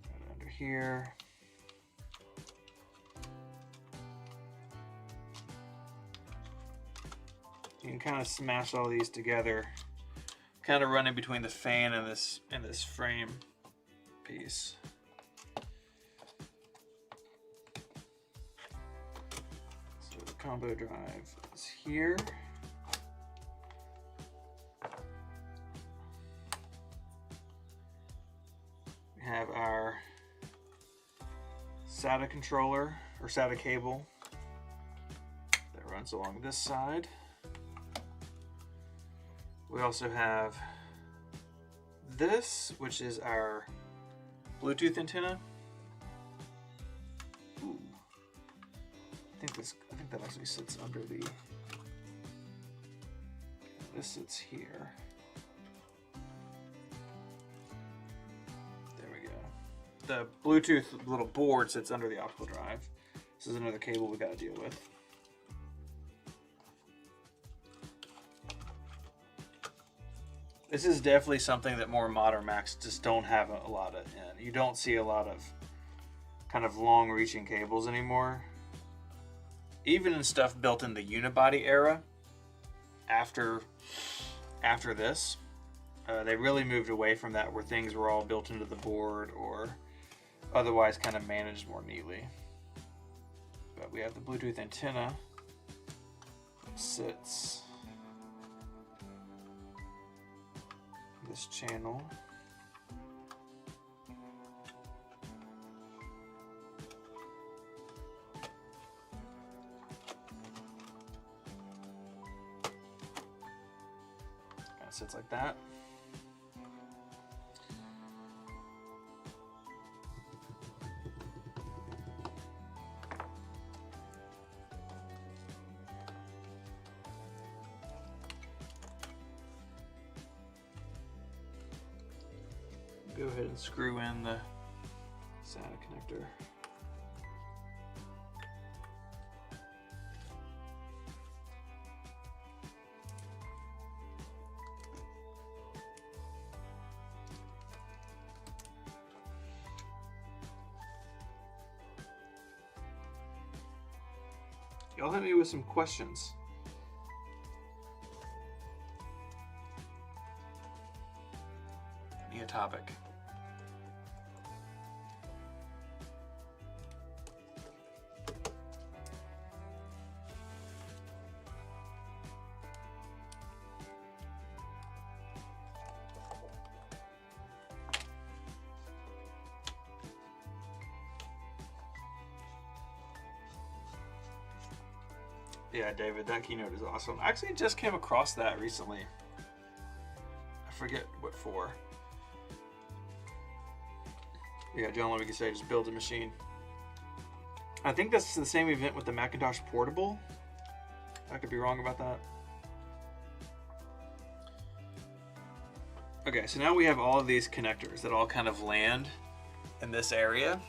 route it under here. You can kind of smash all these together, kind of running between the fan and this frame piece. So the combo drive is here. We have our SATA controller or SATA cable that runs along this side. We also have this, which is our Bluetooth antenna. Ooh. I think that actually sits under the. This sits here. There we go. The Bluetooth little board sits under the optical drive. This is another cable we got to deal with. This is definitely something that more modern Macs just don't have a lot of in. You don't see a lot of kind of long-reaching cables anymore. Even in stuff built in the unibody era, after this, they really moved away from that, where things were all built into the board or otherwise kind of managed more neatly. But we have the Bluetooth antenna that sits this channel. Kind of sits like that. Go ahead and screw in the SATA connector. Y'all hit me with some questions. Need a topic. Yeah, David, that keynote is awesome. I actually just came across that recently. I forget what for. Yeah, John Levy could say just build a machine. I think that's the same event with the Macintosh Portable. I could be wrong about that. Okay, so now we have all of these connectors that all kind of land in this area.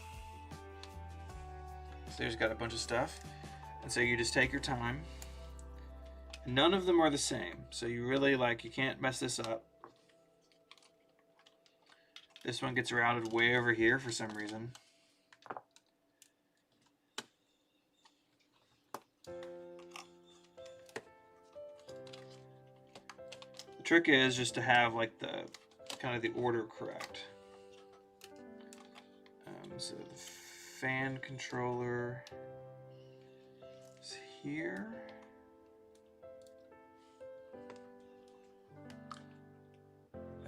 So there's got a bunch of stuff. And so you just take your time. None of them are the same. So you really you can't mess this up. This one gets routed way over here for some reason. The trick is just to have the kind of the order correct. So the fan controller is here.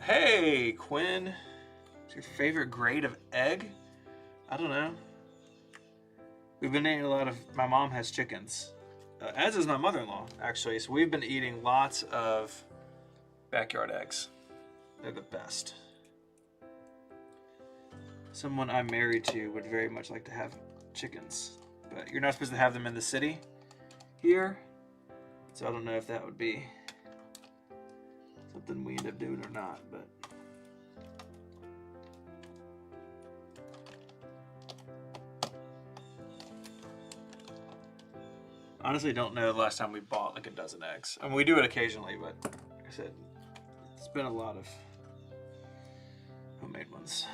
Hey, Quinn. What's your favorite grade of egg? I don't know. We've been eating a lot of... My mom has chickens. As is my mother-in-law, actually. So we've been eating lots of backyard eggs. They're the best. Someone I'm married to would very much like to have chickens. But you're not supposed to have them in the city here. So I don't know if that would be something we end up doing or not, but... Honestly, don't know the last time we bought a dozen eggs. I mean, we do it occasionally, but like I said, it's been a lot of homemade ones.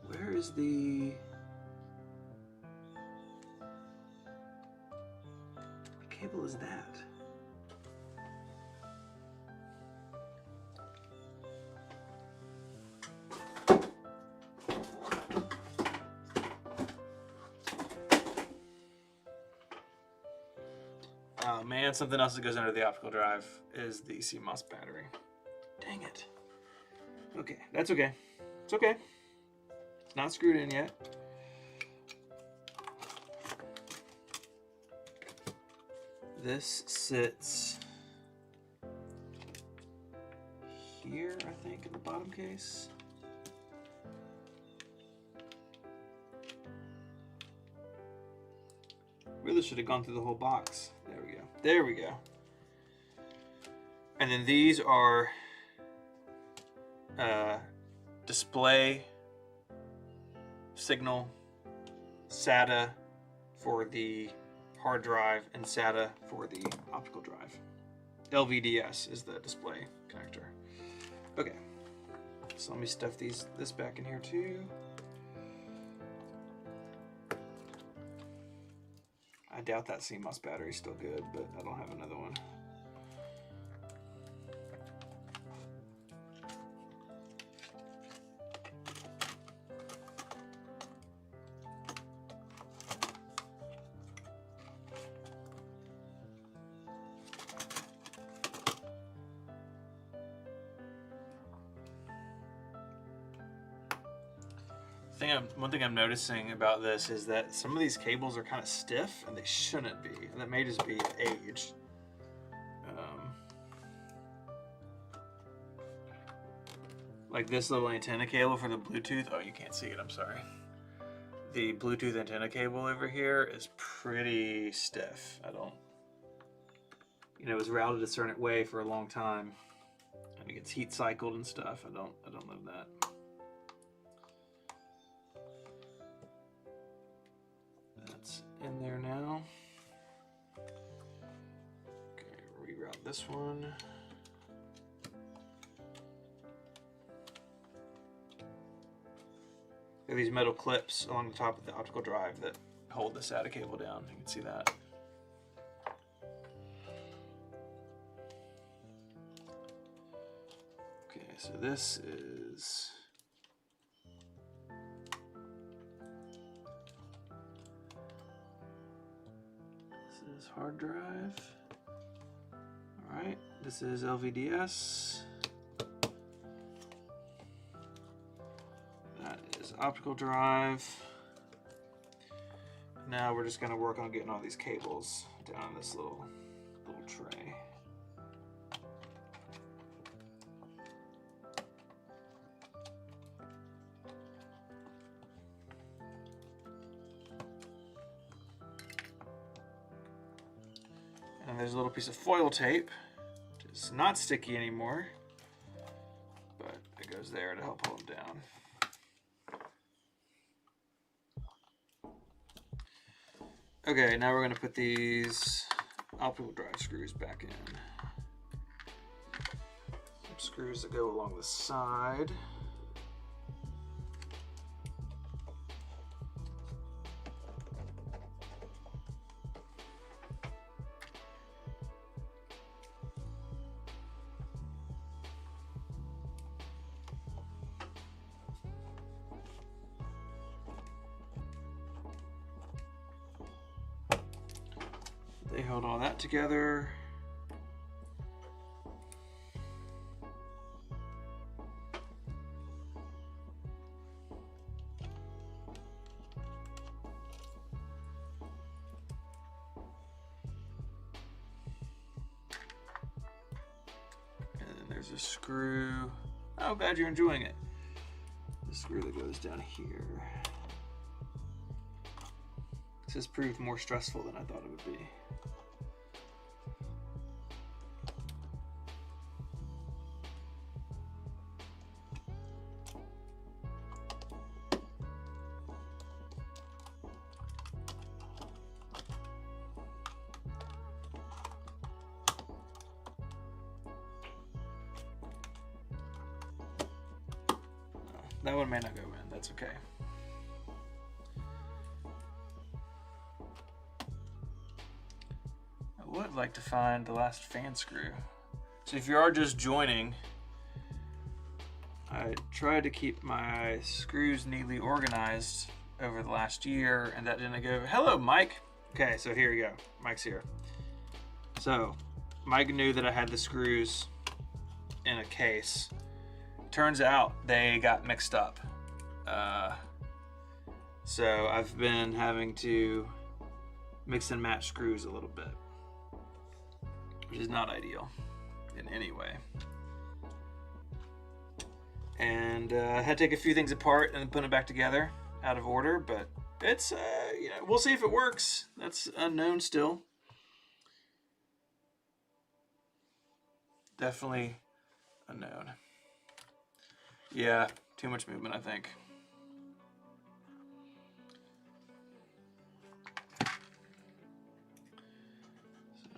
Where is the... What cable is that? Oh man, something else that goes under the optical drive is the CMOS battery. Dang it. Okay, that's okay. It's okay. It's not screwed in yet. This sits here, I think, in the bottom case. Really should have gone through the whole box. There we go. There we go. And then these are display, signal, SATA for the hard drive, and SATA for the optical drive. LVDS is the display connector. Okay, so let me stuff this back in here too. I doubt that CMOS battery is still good, but I don't have another one. one thing I'm noticing about this is that some of these cables are kind of stiff, and they shouldn't be. And that may just be age. Like this little antenna cable for the Bluetooth. Oh, you can't see it, I'm sorry. The Bluetooth antenna cable over here is pretty stiff. You know, it was routed a certain way for a long time. And it gets heat cycled and stuff. I don't love that. That's in there now. Okay, reroute this one. There are these metal clips along the top of the optical drive that hold the SATA cable down. You can see that. Okay, so this is hard drive. All right, this is LVDS. That is optical drive. Now we're just going to work on getting all these cables down in this little tray. And there's a little piece of foil tape, which is not sticky anymore, but it goes there to help hold them down. Okay, now we're going to put these optical drive screws back in. Some screws that go along the side. They hold all that together. And then there's a screw. Oh, glad you're enjoying it. The screw that goes down here. This has proved more stressful than I thought it would be. That one may not go in, that's okay. I would like to find the last fan screw. So if you are just joining, I tried to keep my screws neatly organized over the last year, and that didn't go. Hello, Mike. Okay, so here you go. Mike's here. So Mike knew that I had the screws in a case. Turns out they got mixed up. So I've been having to mix and match screws a little bit, which is not ideal in any way. And I had to take a few things apart and put them back together out of order, but it's, you know, we'll see if it works. That's unknown still. Definitely unknown. Yeah, too much movement, I think. So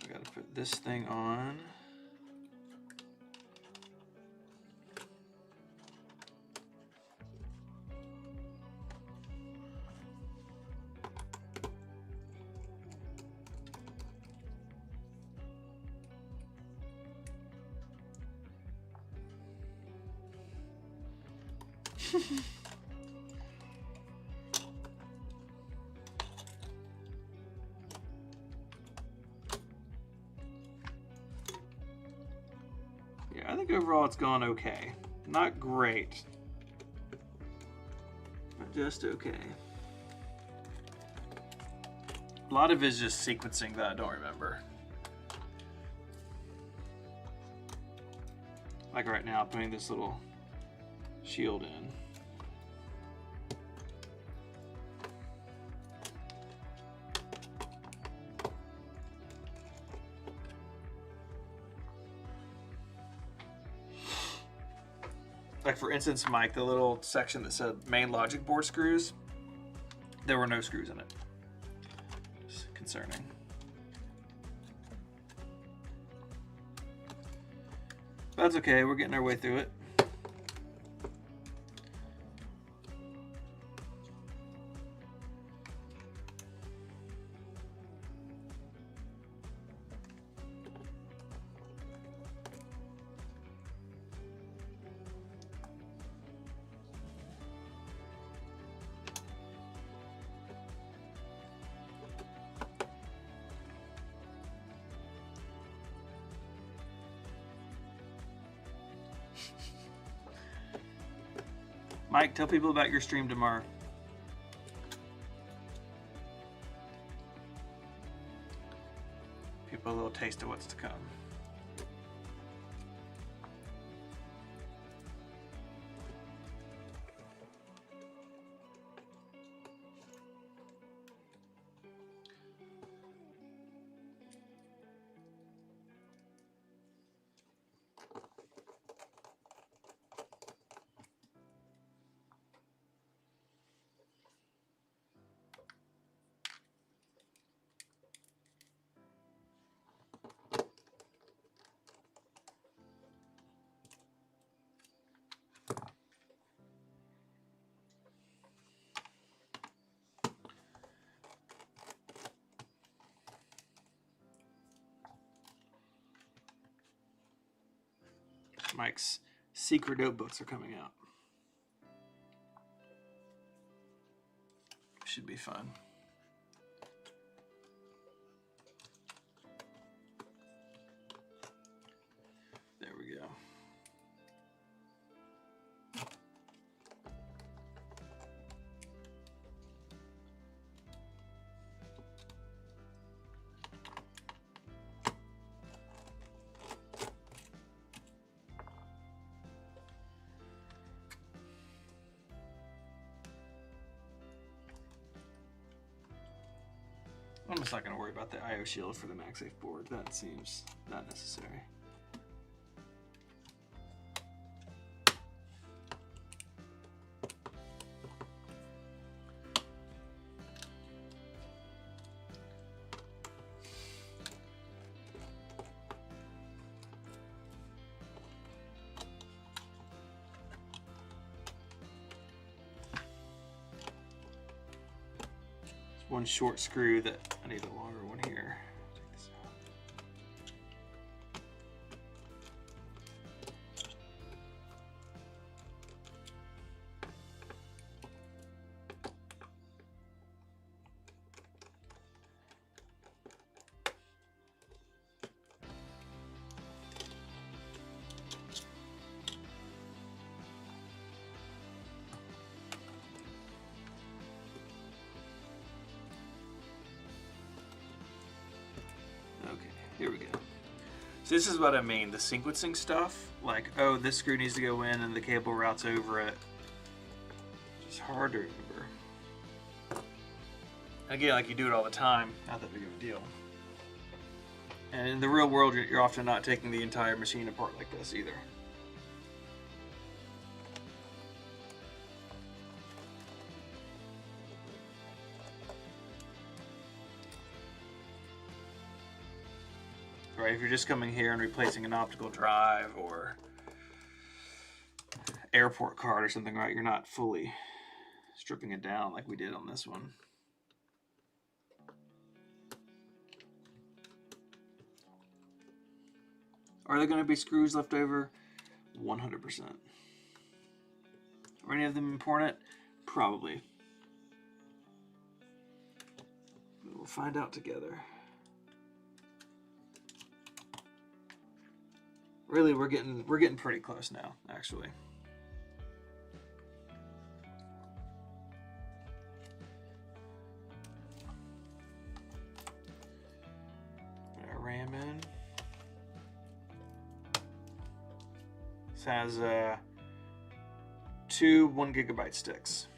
I gotta put this thing on. Yeah, I think overall it's gone okay. Not great, but just okay. A lot of it is just sequencing that I don't remember. Like right now, putting this little shield in. Like for instance, Mike, the little section that said main logic board screws, there were no screws in it. It's concerning. That's okay, we're getting our way through it. Mike, tell people about your stream tomorrow. People a little taste of what's to come. Mike's secret notebooks are coming out. Should be fun. There we go. I'm just not going to worry about the IO shield for the MagSafe board. That seems not necessary. One short screw that I need a longer one here. Take this out. Here we go. So this is what I mean, the sequencing stuff, like, oh, this screw needs to go in and the cable routes over it. It's hard to remember. Again, like you do it all the time, not that big of a deal. And in the real world, you're often not taking the entire machine apart like this either. Right, if you're just coming here and replacing an optical drive or airport card or something, right, you're not fully stripping it down like we did on this one. Are there going to be screws left over? 100%. Are any of them important? Probably. We'll find out together. Really, we're getting pretty close now, actually. This has two 1 GB sticks.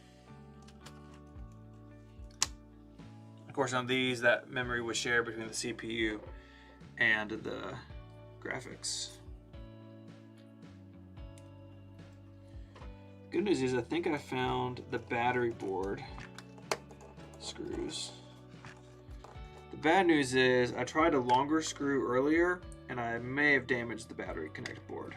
Of course, on these, that memory was shared between the CPU and the graphics. Good news is I think I found the battery board screws. The bad news is I tried a longer screw earlier and I may have damaged the battery connect board.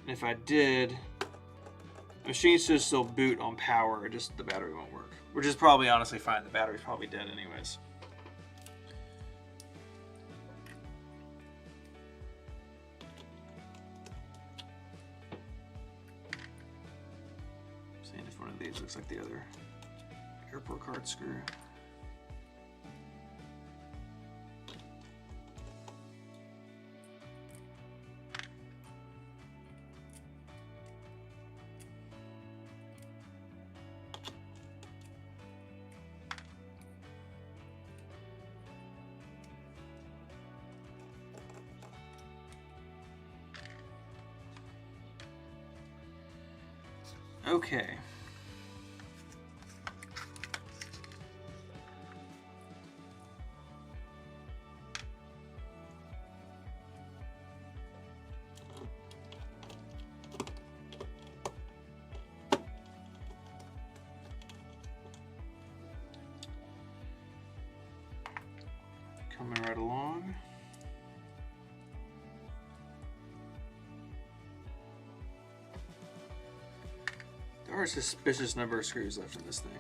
And if I did, the machine should still boot on power, just the battery won't work. Which is probably honestly fine, the battery's probably dead anyways. Seeing if one of these looks like the other airport card screw. Okay. Coming right along. There are a suspicious number of screws left in this thing.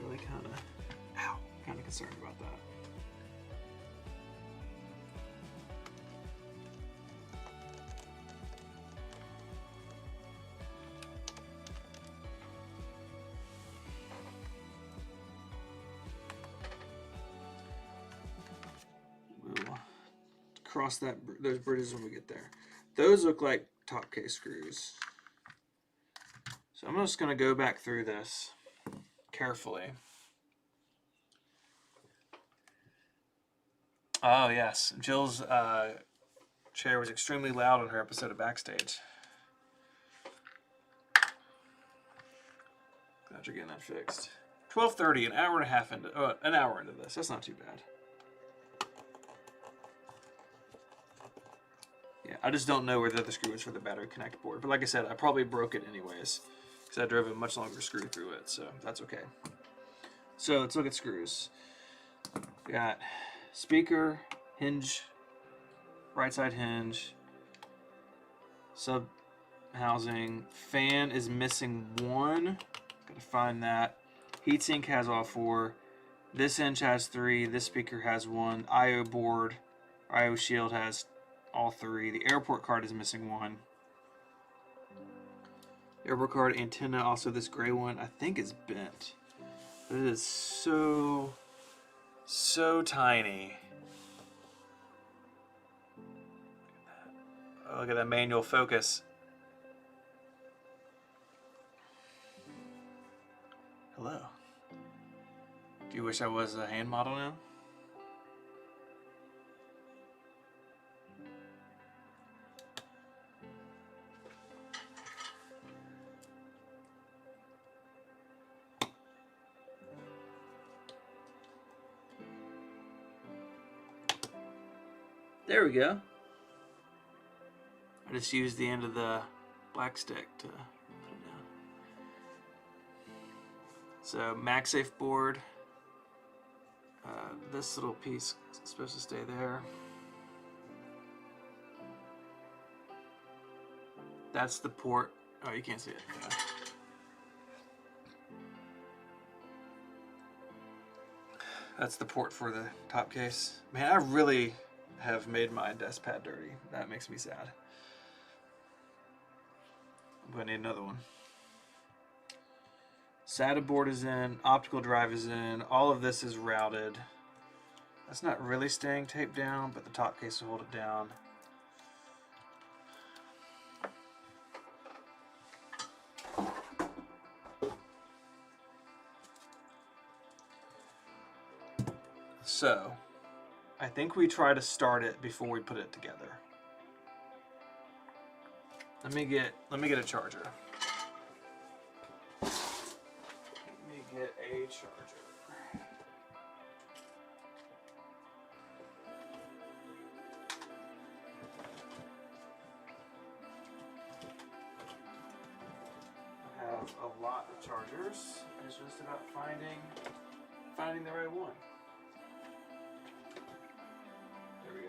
Really kind of concerned about that. We'll cross those bridges when we get there. Those look like top case screws. So I'm just going to go back through this carefully. Oh yes, Jill's chair was extremely loud on her episode of Backstage. Glad you're getting that fixed. 12:30, an hour and a half into an hour into this. That's not too bad. Yeah, I just don't know where the other screw is for the battery connect board. But like I said, I probably broke it anyways because I drove a much longer screw through it, so that's okay. So let's look at screws. We got speaker, hinge, right side hinge, sub housing, fan is missing one. Gotta find that. Heatsink has all four. This hinge has three. This speaker has one. I/O board, I/O shield has all three. The airport card is missing one. Airport card antenna, also this gray one, I think is bent. It is so tiny. Oh, look at that manual focus. Hello. Do you wish I was a hand model now? There we go. I just used the end of the black stick to put it down. So MagSafe board. This little piece is supposed to stay there. That's the port. Oh, you can't see it. Yeah. That's the port for the top case. Man, I really have made my desk pad dirty. That makes me sad. I'm gonna need another one. SATA board is in, optical drive is in, all of this is routed. That's not really staying taped down, but the top case will hold it down. So, I think we try to start it before we put it together. Let me get a charger. Let me get a charger. I have a lot of chargers. It's just about finding the right one. There we go.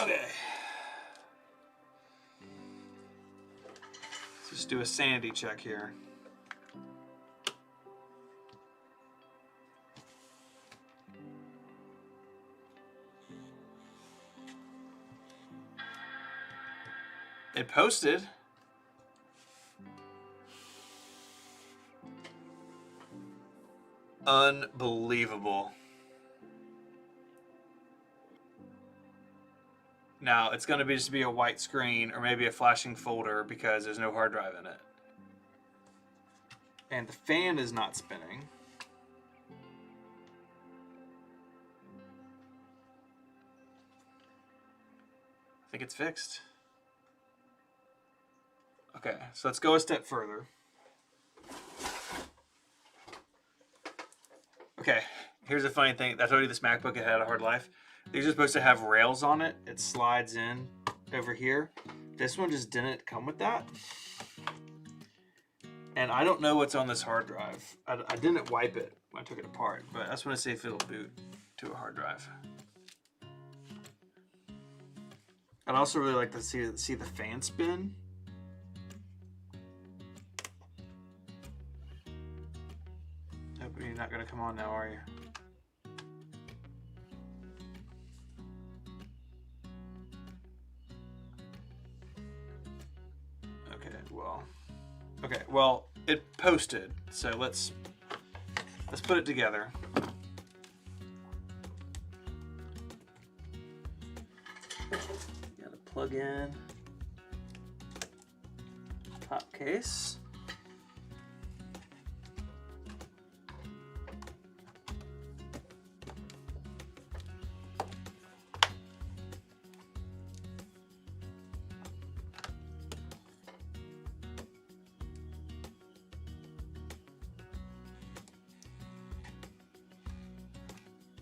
Okay. Let's just do a sanity check here. It posted. Unbelievable. Now, it's going to just be a white screen or maybe a flashing folder because there's no hard drive in it. And the fan is not spinning. I think it's fixed. Okay, so let's go a step further. Okay, here's a funny thing. I told you this MacBook, it had a hard life. These are supposed to have rails on it. It slides in over here. This one just didn't come with that. And I don't know what's on this hard drive. I didn't wipe it when I took it apart, but I just want to see if it'll boot to a hard drive. I'd also really like to see the fan spin. Hope you're not going to come on now, are you? Okay, well, it posted, so let's put it together. Got to plug in top case.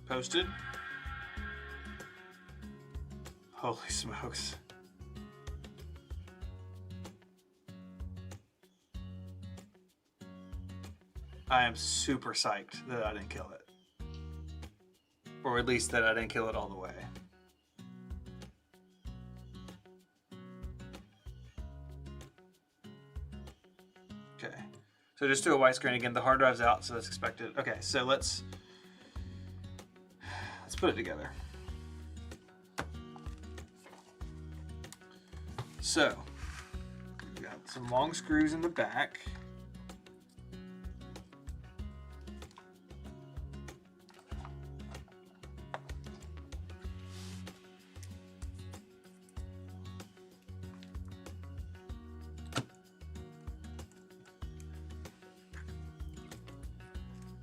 Posted. Holy smokes. I am super psyched that I didn't kill it. Or at least that I didn't kill it all the way. Okay. So just do a white screen again. The hard drive's out, so that's expected. Okay, so let's put it together. So, we've got some long screws in the back.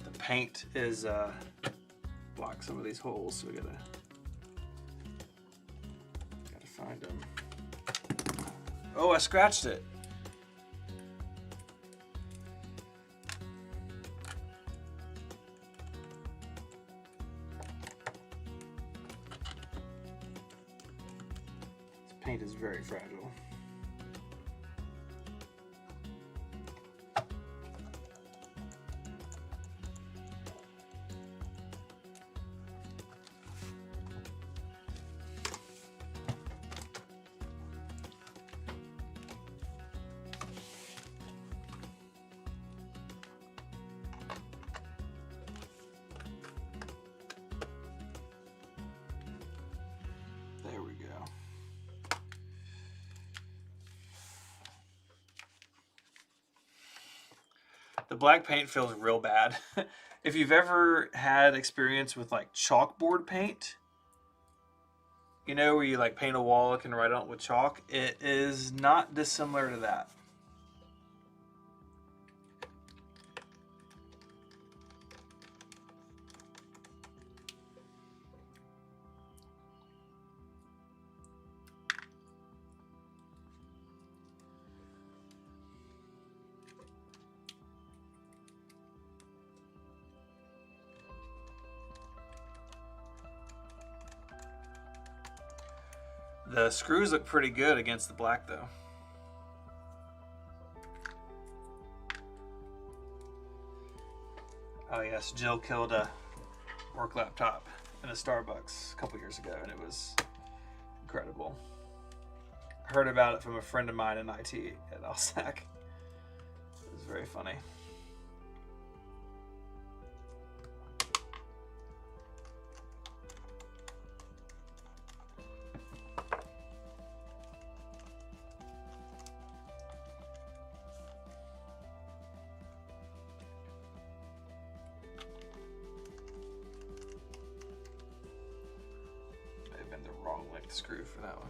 The paint is block some of these holes, so we gotta find them. Oh, I scratched it. This paint is very fragile. There we go. The black paint feels real bad. If you've ever had experience with like chalkboard paint, You know, where you like paint a wall and write on it with chalk? It is not dissimilar to that. The screws look pretty good against the black though. Oh yes, Jill killed a work laptop in a Starbucks a couple years ago, and it was incredible. I heard about it from a friend of mine in IT at LSAC. It was very funny. Wrong length screw for that one.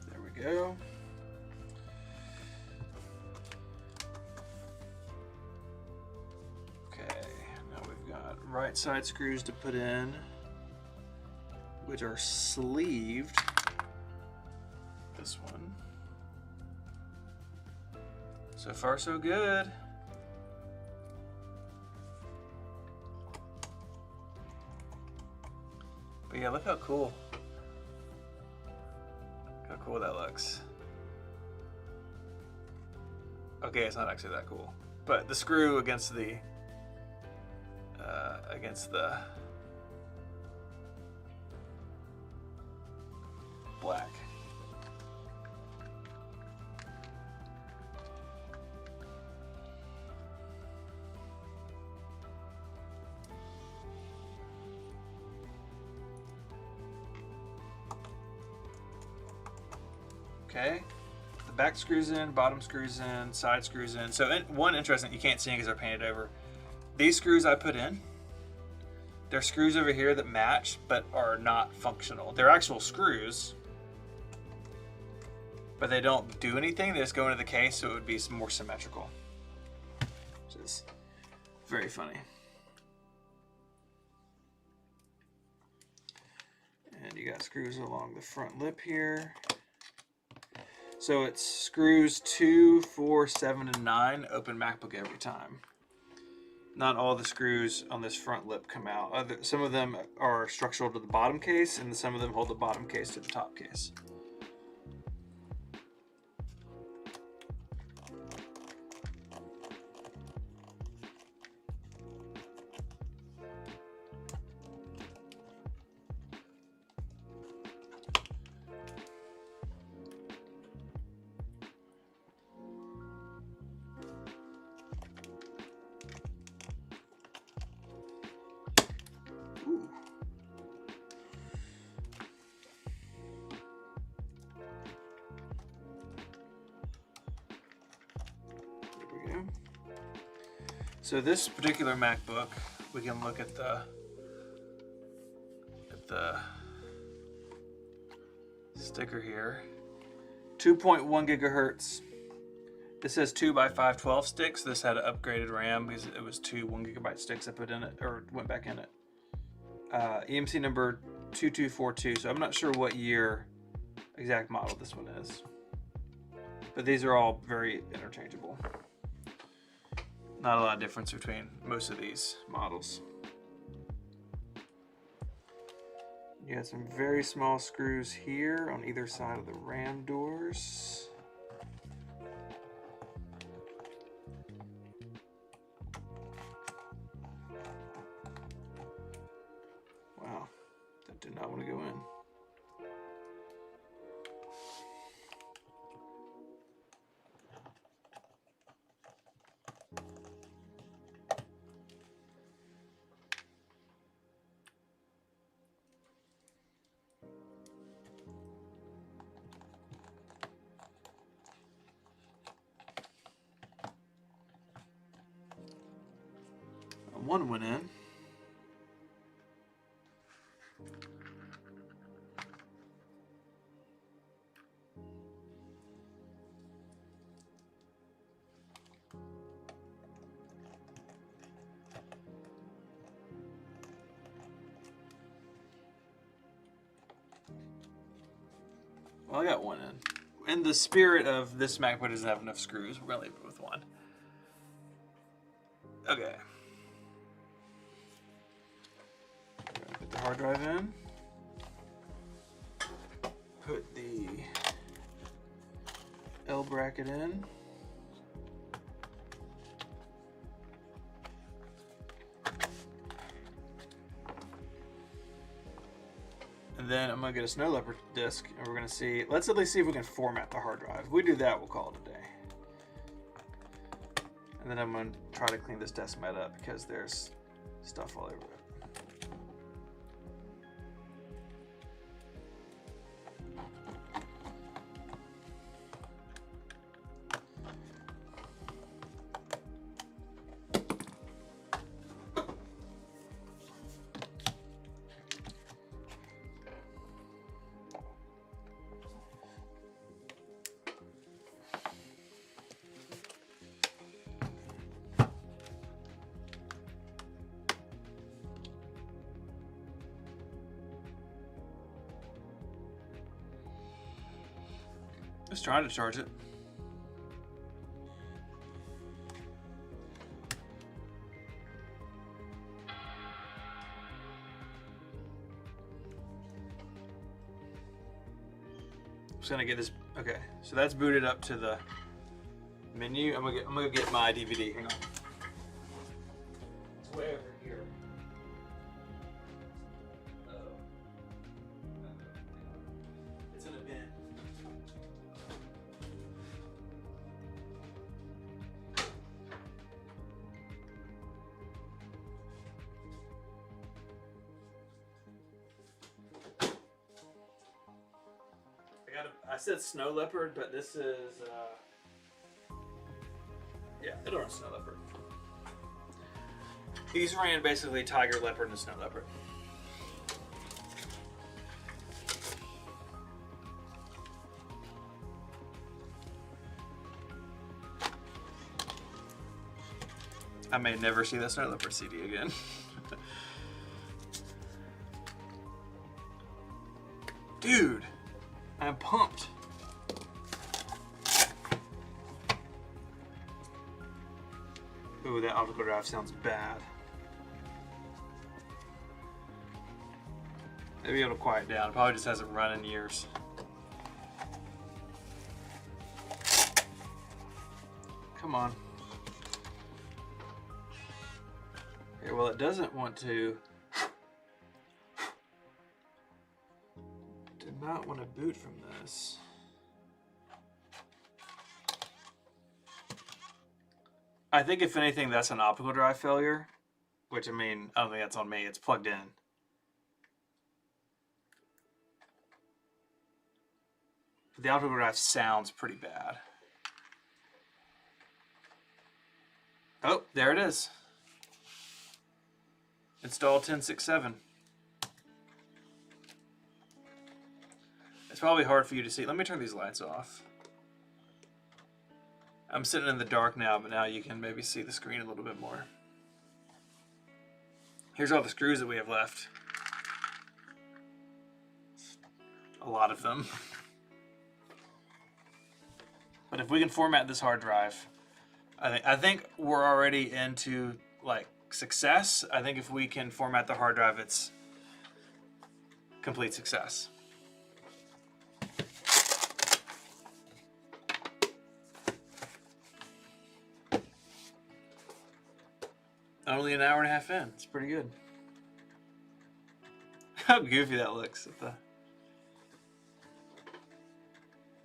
There we go. Go. Okay, now we've got right side screws to put in, which are sleeved. This one. So far, so good. But yeah, look how cool. How cool that looks. Okay, it's not actually that cool, but the screw against the black. Okay, the back screws in, bottom screws in, side screws in. So one interesting, you can't see because they're painted over. These screws I put in, they're screws over here that match but are not functional. They're actual screws, but they don't do anything. They just go into the case so it would be more symmetrical, which is very funny. And you got screws along the front lip here. So it's screws 2, 4, 7, and 9 open MacBook every time. Not all the screws on this front lip come out. Some of them are structural to the bottom case, and some of them hold the bottom case to the top case. So this particular MacBook, we can look at the sticker here. 2.1 gigahertz. This says 2x512 sticks. This had an upgraded RAM because it was 2 1 gigabyte sticks I put in it, or went back in it. EMC number 2242. So I'm not sure what year exact model this one is, but these are all very interchangeable. Not a lot of difference between most of these models. You got some very small screws here on either side of the RAM doors. Wow, that did not want to go in. one went in. Well, I got one in. In the spirit of this MacBook doesn't have enough screws, we're gonna leave it with one. Okay. Put the hard drive in. Put the L bracket in. And then I'm gonna get a snow leopard disk, and we're gonna see. Let's at least see if we can format the hard drive. If we do that, we'll call it a day. And then I'm gonna try to clean this desk mat up because there's stuff all over it. Just trying to charge it. Just gonna get this. Okay, so that's booted up to the menu. I'm gonna get my DVD. Hang on. It's way over here. It's in a bin. I said snow leopard, but this is, yeah, it'll run snow leopard. These ran basically tiger leopard and snow leopard. I may never see that snow leopard CD again. Dude, I'm pumped. Ooh, that optical drive sounds bad. Maybe it'll quiet down. It probably just hasn't run in years. Come on. Okay, well, it doesn't want to. Did not want to boot from this. I think if anything, that's an optical drive failure, which I mean, I don't think that's on me. It's plugged in. The optical drive sounds pretty bad. Oh, there it is. Install 1067. It's probably hard for you to see. Let me turn these lights off. I'm sitting in the dark now, but now you can maybe see the screen a little bit more. Here's all the screws that we have left. A lot of them. But if we can format this hard drive, I think we're already into like success. I think if we can format the hard drive, it's complete success. Only an hour and a half in. It's pretty good. How goofy that looks at the.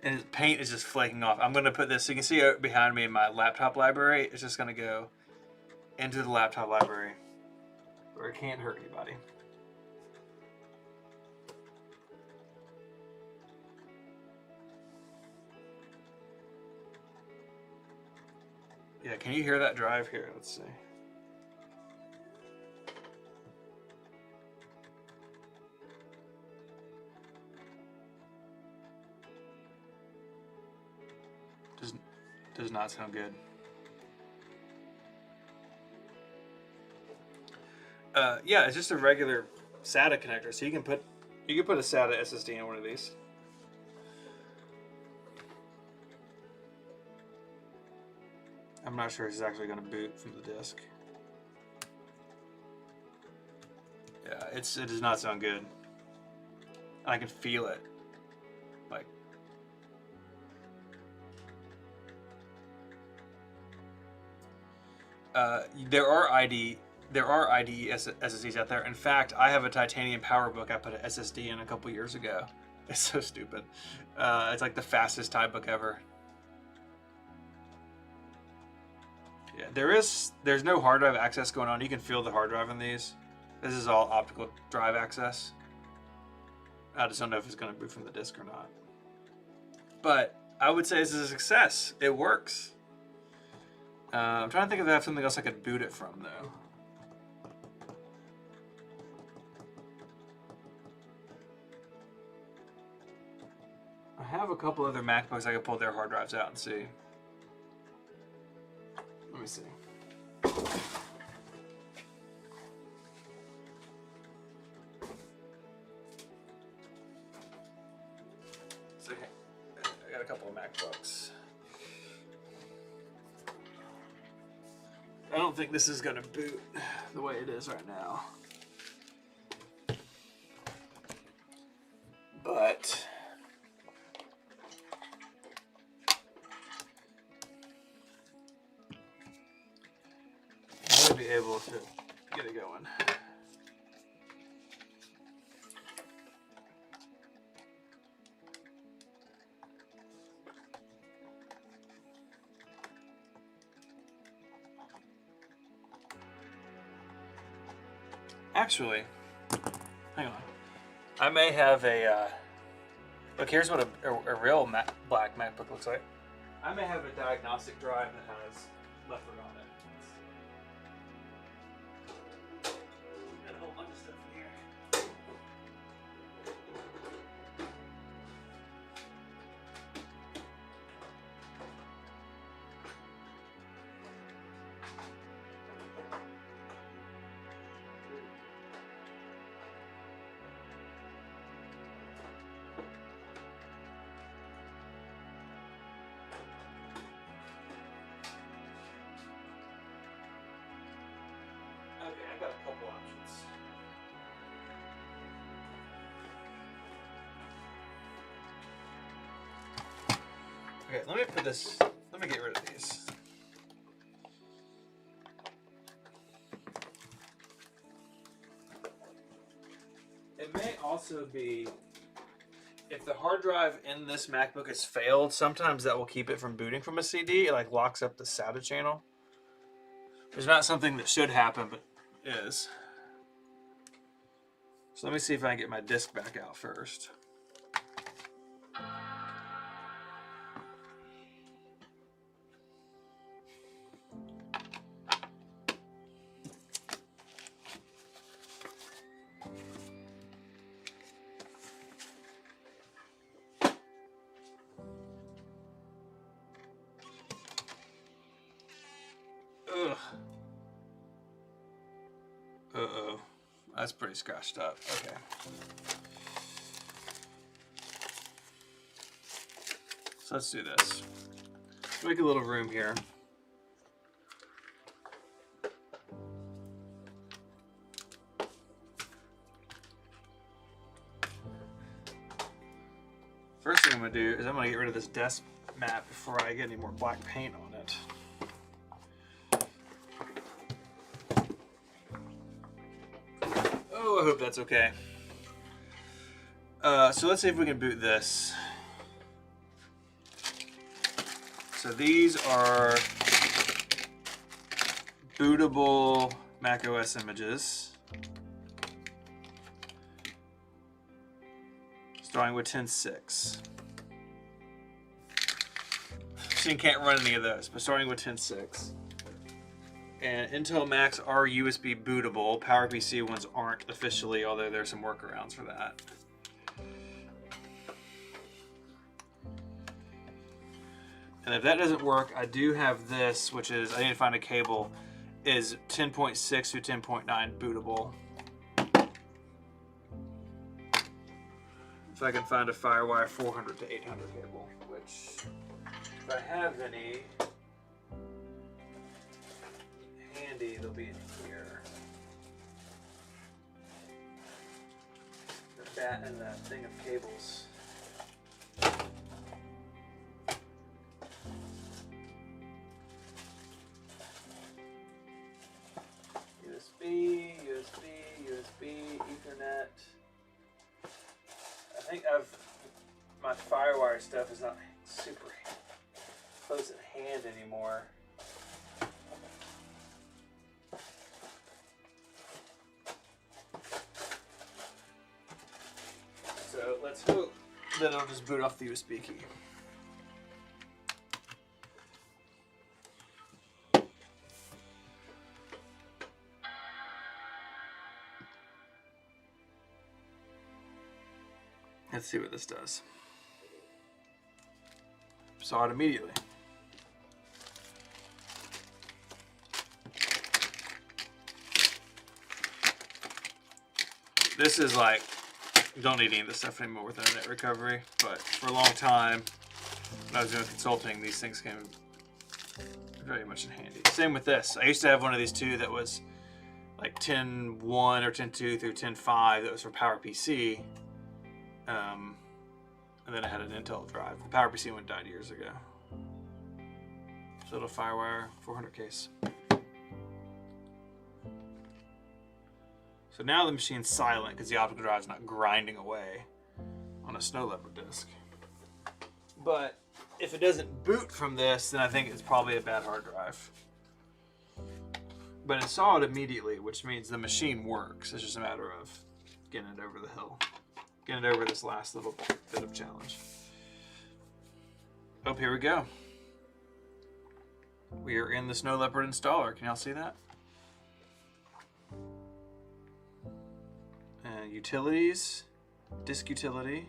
And the paint is just flaking off. I'm going to put this, so you can see behind me in my laptop library. It's just going to go into the laptop library where it can't hurt anybody. Yeah, can you hear that drive here? Let's see. Does not sound good. Yeah, it's just a regular SATA connector, so you can put a SATA SSD in one of these. I'm not sure it's actually going to boot from the disk. Yeah, it does not sound good. I can feel it. Like, there are IDE SSDs out there. In fact, I have a titanium PowerBook I put an SSD in a couple years ago. It's so stupid. It's like the fastest typebook ever. Yeah, there's no hard drive access going on. You can feel the hard drive in these. This is all optical drive access. I just don't know if it's going to boot from the disk or not. But I would say this is a success. It works. I'm trying to think if I have something else I could boot it from, though. I have a couple other MacBooks I could pull their hard drives out and see. Let me see. So I got a couple of MacBooks. I don't think this is going to boot the way it is right now. But I would be able to get it going. Actually, hang on. I may have a, look, here's what a real black MacBook looks like. I may have a diagnostic drive that has leopard on it. Got a whole bunch of stuff in here. Okay, I've got a couple options. Okay, let me put this, let me get rid of these. It may also be, if the hard drive in this MacBook has failed, sometimes that will keep it from booting from a CD. It like locks up the SATA channel. It's not something that should happen, but is. So let me see if I can get my disk back out first. Ugh. Uh-oh. That's pretty scratched up. Okay. So let's do this. Make a little room here. First thing I'm going to do is I'm going to get rid of this desk mat before I get any more black paint on it. Oh, I hope that's okay. So let's see if we can boot this. So these are bootable macOS images. Starting with 10.6. So you can't run any of those, but starting with 10.6. And Intel Macs are USB bootable. PowerPC ones aren't officially, although there's some workarounds for that. And if that doesn't work, I do have this, which is, I need to find a cable, is 10.6 to 10.9 bootable. If I can find a Firewire 400 to 800 cable, which, if I have any handy, they'll be in here. The bat and the thing of cables. USB, Ethernet. I think my Firewire stuff is not super close at hand anymore. So let's hope that it'll just boot off the USB key. Let's see what this does. Saw it immediately. This is like, you don't need any of this stuff anymore with internet recovery, but for a long time, when I was doing consulting, these things came very much in handy. Same with this. I used to have one of these too that was like 10.1 or 10.2 through 10.5 that was for PowerPC. And then I had an Intel drive. The PowerPC one died years ago. So little Firewire 400 case. So now the machine's silent because the optical drive's not grinding away on a snow leopard disk. But if it doesn't boot from this, then I think it's probably a bad hard drive. But it saw it immediately, which means the machine works. It's just a matter of getting it over the hill. Getting it over this last little bit of challenge. Oh, here we go. We are in the Snow Leopard installer. Can y'all see that? Utilities, disk utility,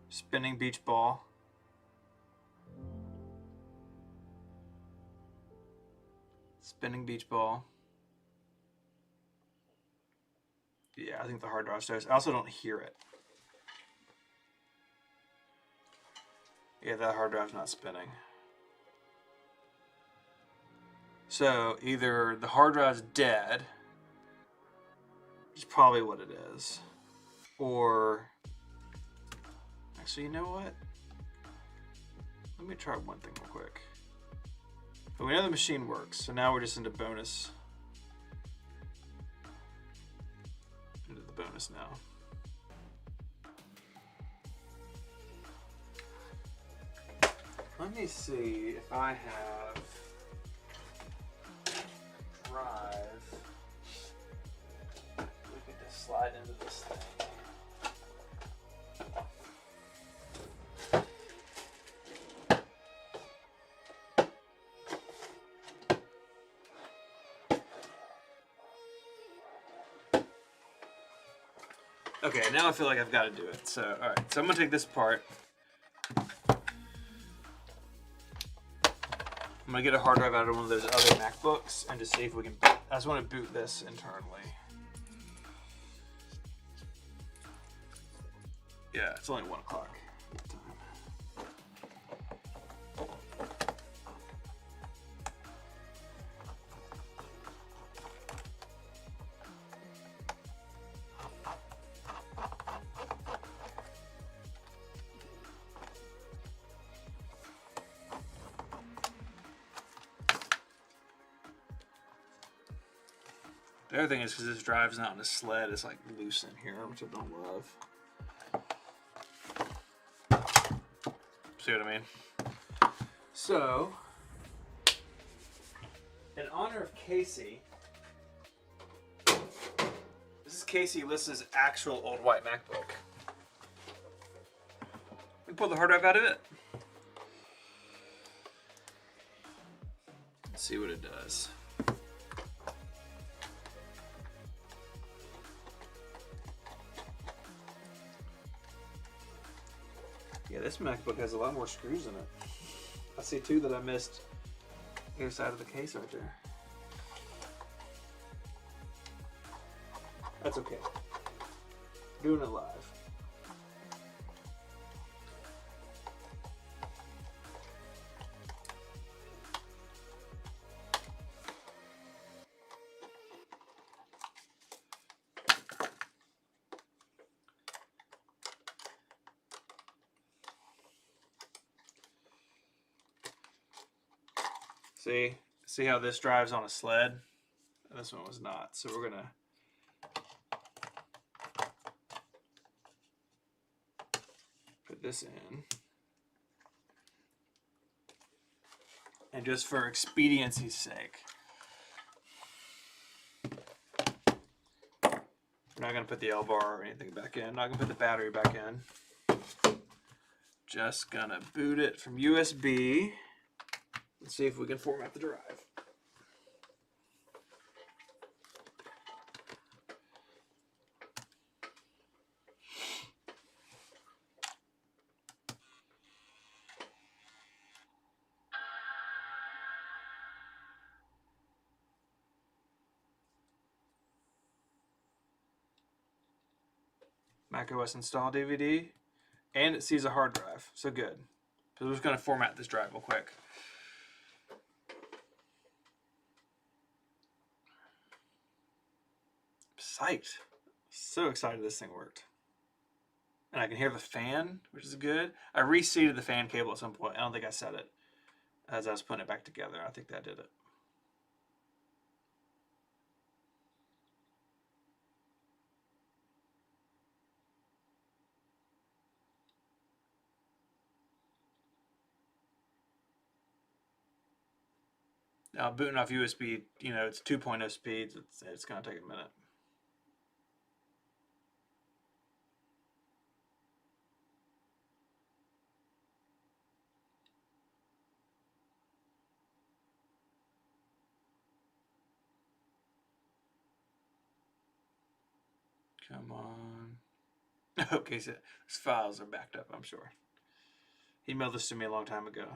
spinning beach ball, spinning beach ball. Yeah, I think the hard drive starts. I also don't hear it. Yeah, that hard drive's not spinning. So either the hard drive's dead, which is probably what it is, or actually, you know what? Let me try one thing real quick. But we know the machine works, so now we're just into bonus. Into the bonus now. Let me see if I have drive. We could just slide into this thing. Okay, now I feel like I've got to do it. So, all right. So I'm gonna take this apart. I'm gonna get a hard drive out of one of those other MacBooks and just see if we can. I just want to boot this internally. Yeah, it's only 1 o'clock. The other thing is because this drive's not on a sled, it's like loose in here, which I don't love. See what I mean? So, in honor of Casey, this is Casey Liss's actual old white MacBook. We pull the hard drive out of it. Let's see what it does. Yeah, this MacBook has a lot more screws in it. I see two that I missed either side of the case right there. That's okay. Doing it live. See how this drives on a sled? This one was not. So we're gonna put this in. And just for expediency's sake, we're not gonna put the L bar or anything back in. Not gonna put the battery back in. Just gonna boot it from USB. Let's see if we can format the drive. macOS install DVD, and it sees a hard drive, so good. So we're just gonna format this drive real quick. Psyched. So excited this thing worked. And I can hear the fan, which is good. I reseated the fan cable at some point. I don't think I set it as I was putting it back together. I think that did it. Now booting off USB, you know, it's 2.0 speeds. It's gonna take a minute. Come on. Okay, so his files are backed up, I'm sure. He emailed this to me a long time ago.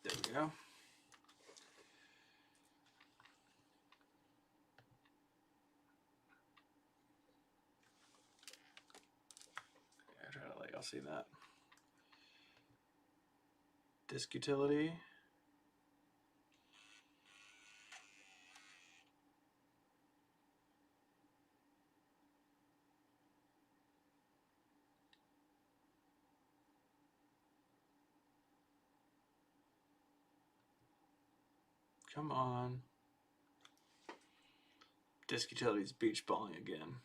There we go. Yeah, I try to let y'all see that. Disk utility. Come on. Disk utility's beach balling again.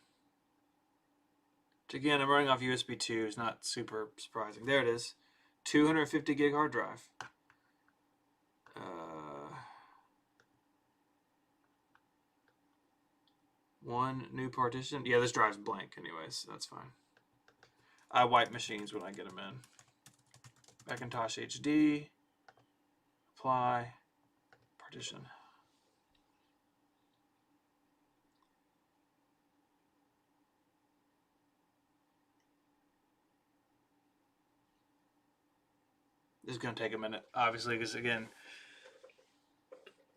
Which again, I'm running off USB 2. It's not super surprising. There it is. 250 gig hard drive. One new partition. Yeah, this drive's blank anyways, so that's fine. I wipe machines when I get them in. Macintosh HD. Apply. Partition. This is going to take a minute, obviously, because again,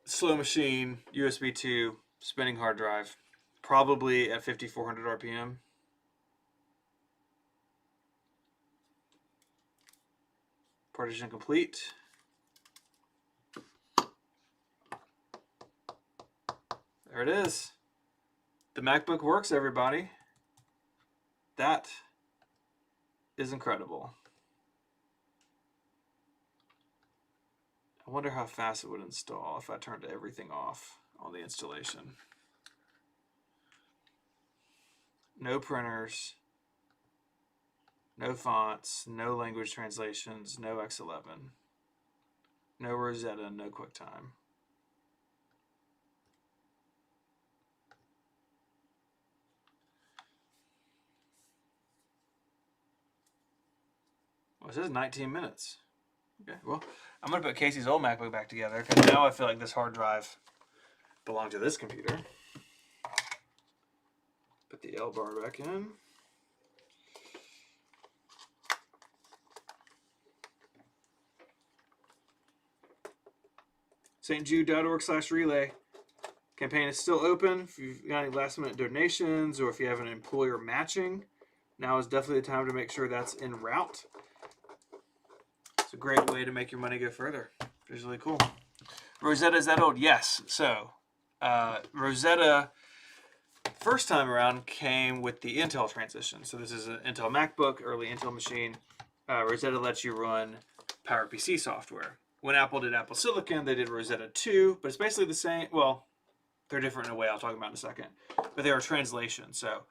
slow machine, USB 2, spinning hard drive, probably at 5,400 RPM. Partition complete. There it is. The MacBook works, everybody. That is incredible. I wonder how fast it would install if I turned everything off on the installation. No printers, no fonts, no language translations, no X11, no Rosetta, no QuickTime. it says 19 minutes. Okay, well, I'm going to put Casey's old MacBook back together because now I feel like this hard drive belonged to this computer. Put the L bar back in. stjude.org/relay. Campaign is still open. If you've got any last minute donations or if you have an employer matching, now is definitely the time to make sure that's en route. It's a great way to make your money go further. It's really cool. Rosetta, is that old? Yes. So, Rosetta, first time around, came with the Intel transition. So this is an Intel MacBook, early Intel machine. Rosetta lets you run PowerPC software. When Apple did Apple Silicon, they did Rosetta 2, but it's basically the same. Well, they're different in a way I'll talk about in a second. But they are translations. So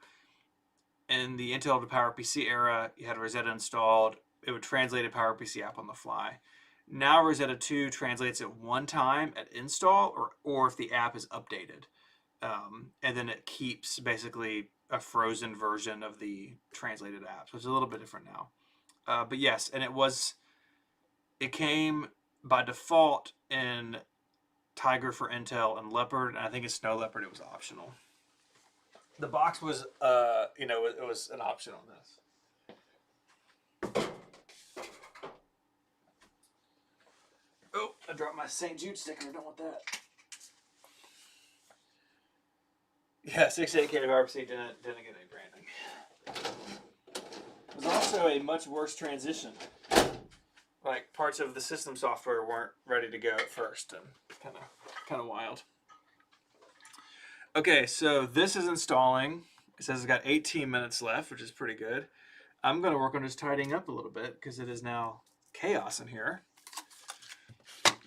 in the Intel to PowerPC era, you had Rosetta installed. It would translate a PowerPC app on the fly. Now Rosetta 2 translates it one time at install or if the app is updated. And then it keeps basically a frozen version of the translated app. So it's a little bit different now. But yes, and it came by default in Tiger for Intel and Leopard, and I think in Snow Leopard it was optional. The box was, it was an option on this. Oh, I dropped my St. Jude sticker. I don't want that. Yeah, 68K PowerPC didn't get any branding. It was also a much worse transition. Like parts of the system software weren't ready to go at first, and kind of wild. Okay, so this is installing. It says it's got 18 minutes left, which is pretty good. I'm going to work on just tidying up a little bit because it is now chaos in here.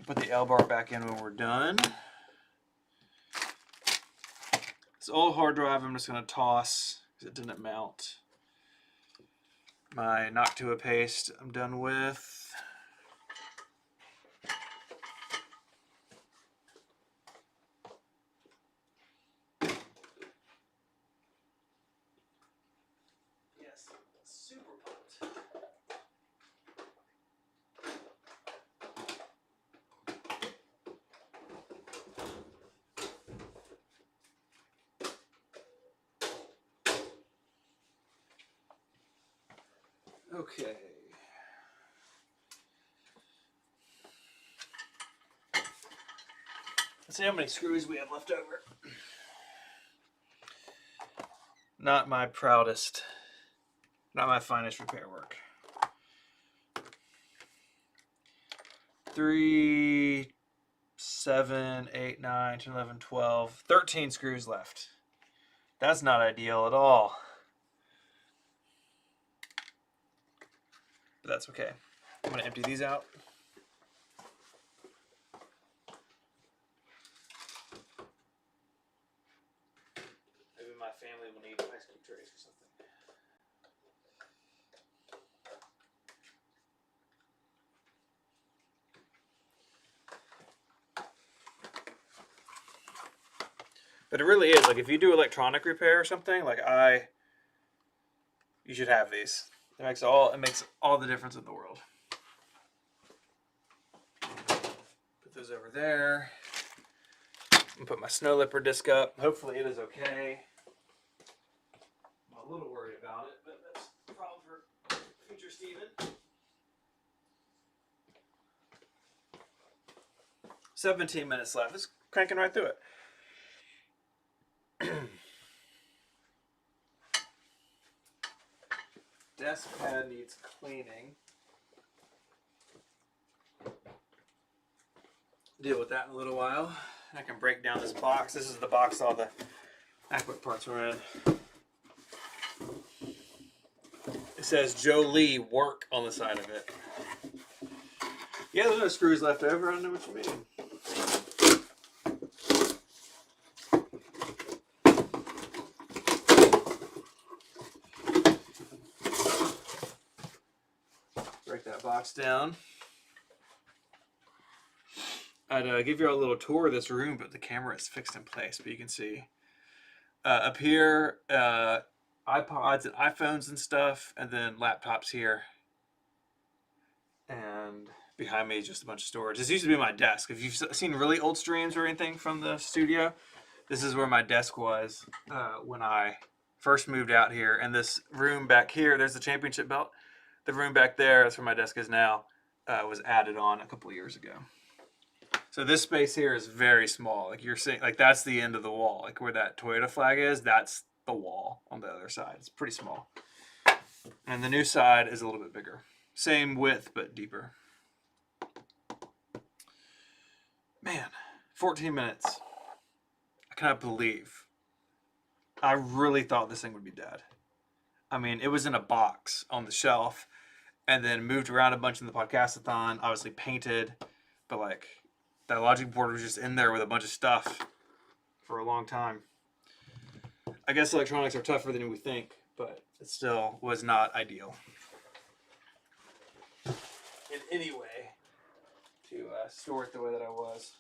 Put the L bar back in when we're done. This old hard drive I'm just going to toss because it didn't mount. My Noctua paste I'm done with. Yes, super pumped. Okay. Let's see how many screws we have left over. Not my proudest, not my finest repair work. 3, 7, 8, 9, 10, 11, 12, 13 screws left. That's not ideal at all. But that's okay. I'm going to empty these out. Maybe my family will need ice cube trays or something. But it really is, like if you do electronic repair or something, you should have these. It makes all the difference in the world. Put those over there. I'm put my Snow Leopard disc up. Hopefully it is okay. I'm a little worried about it, but that's a problem for future Steven. 17 minutes left. It's cranking right through it. Desk pad needs cleaning. Deal with that in a little while. I can break down this box. This is the box all the MacBook parts were in. It says Joe Lee work on the side of it. Yeah, there's no screws left over. I don't know what you mean. Break that box down. I'd give you all a little tour of this room, but the camera is fixed in place. But you can see up here, iPods and iPhones and stuff, and then laptops here. And behind me is just a bunch of storage. This used to be my desk. If you've seen really old streams or anything from the studio, this is where my desk was when I first moved out here. And this room back here, there's the championship belt. The room back there, that's where my desk is now, was added on a couple years ago. So this space here is very small. Like you're seeing, like that's the end of the wall. Like where that Toyota flag is, that's the wall on the other side. It's pretty small. And the new side is a little bit bigger. Same width, but deeper. Man, 14 minutes. I cannot believe. I really thought this thing would be dead. I mean, it was in a box on the shelf and then moved around a bunch in the podcastathon, obviously painted, but like that logic board was just in there with a bunch of stuff for a long time. I guess electronics are tougher than we think, but it still was not ideal in any way to store it the way that I was.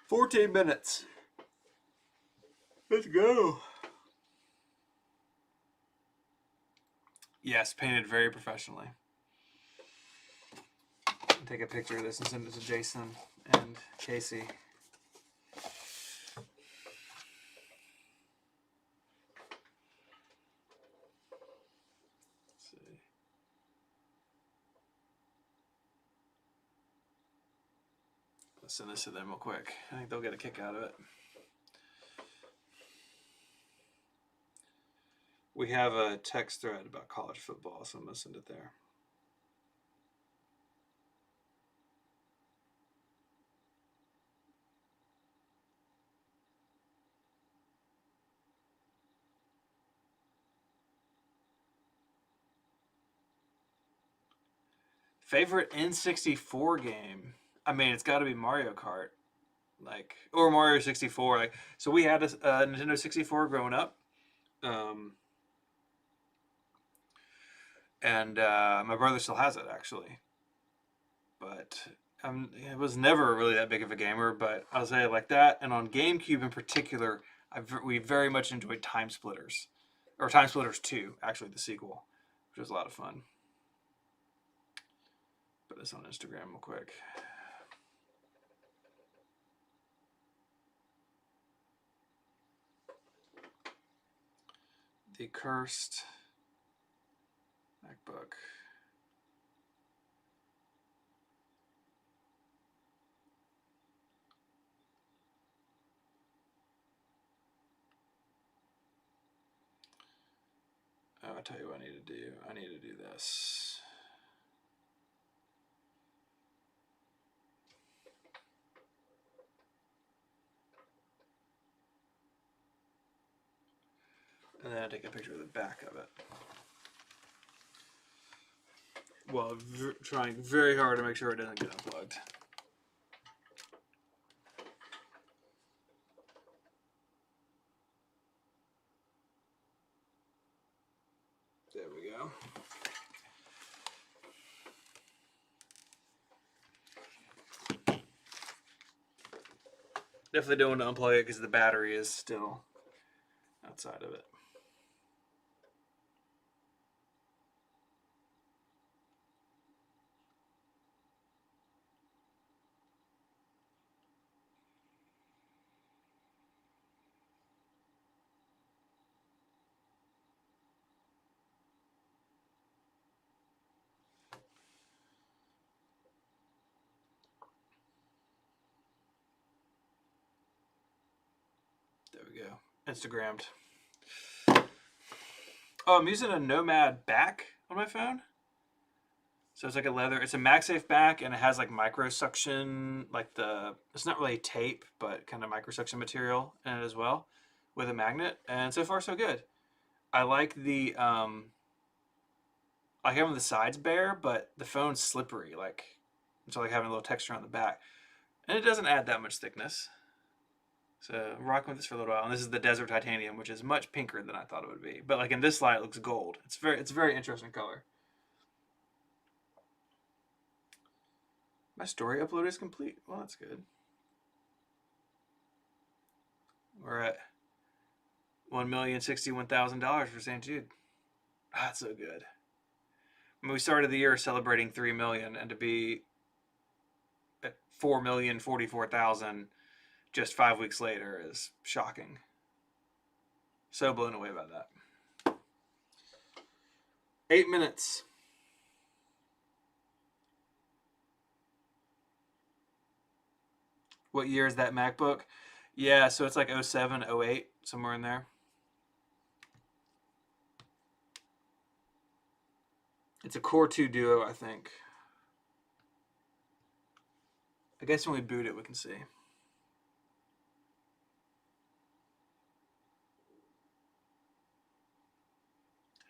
"14 minutes. Let's go." Yes, painted very professionally. I'll take a picture of this and send it to Jason and Casey. Let's see. Let's send this to them real quick. I think they'll get a kick out of it. We have a text thread about college football, so I'm going to send it there. Favorite N64 game? I mean, it's got to be Mario Kart, like, or Mario 64. Like, so we had a Nintendo 64 growing up, and my brother still has it actually. But I was never really that big of a gamer. But I'll say it like that. And on GameCube in particular, we very much enjoyed Time Splitters, or Time Splitters 2, actually the sequel, which was a lot of fun. Put this on Instagram real quick. The cursed MacBook. Oh, I'll tell you what I need to do. I need to do this. And then I take a picture of the back of it. Well, trying very hard to make sure it doesn't get unplugged. There we go. Definitely don't want to unplug it because the battery is still outside of it. There we go. Instagrammed. Oh, I'm using a Nomad back on my phone. So it's like a leather, it's a MagSafe back, and it has like micro suction, like it's not really tape, but kind of micro suction material in it as well, with a magnet. And so far so good. I like like having the sides bare, but the phone's slippery, so like having a little texture on the back. And it doesn't add that much thickness. So I'm rocking with this for a little while. And this is the Desert Titanium, which is much pinker than I thought it would be. But like in this light, it looks gold. It's a very interesting color. My story upload is complete. Well, that's good. We're at $1,061,000 for St. Jude. That's so good. I mean, we started the year celebrating 3 million, and to be at 4,044,000 just 5 weeks later is shocking. So blown away by that. 8 minutes. What year is that MacBook? Yeah, so it's like 07, 08, somewhere in there. It's a Core 2 Duo, I think. I guess when we boot it, we can see.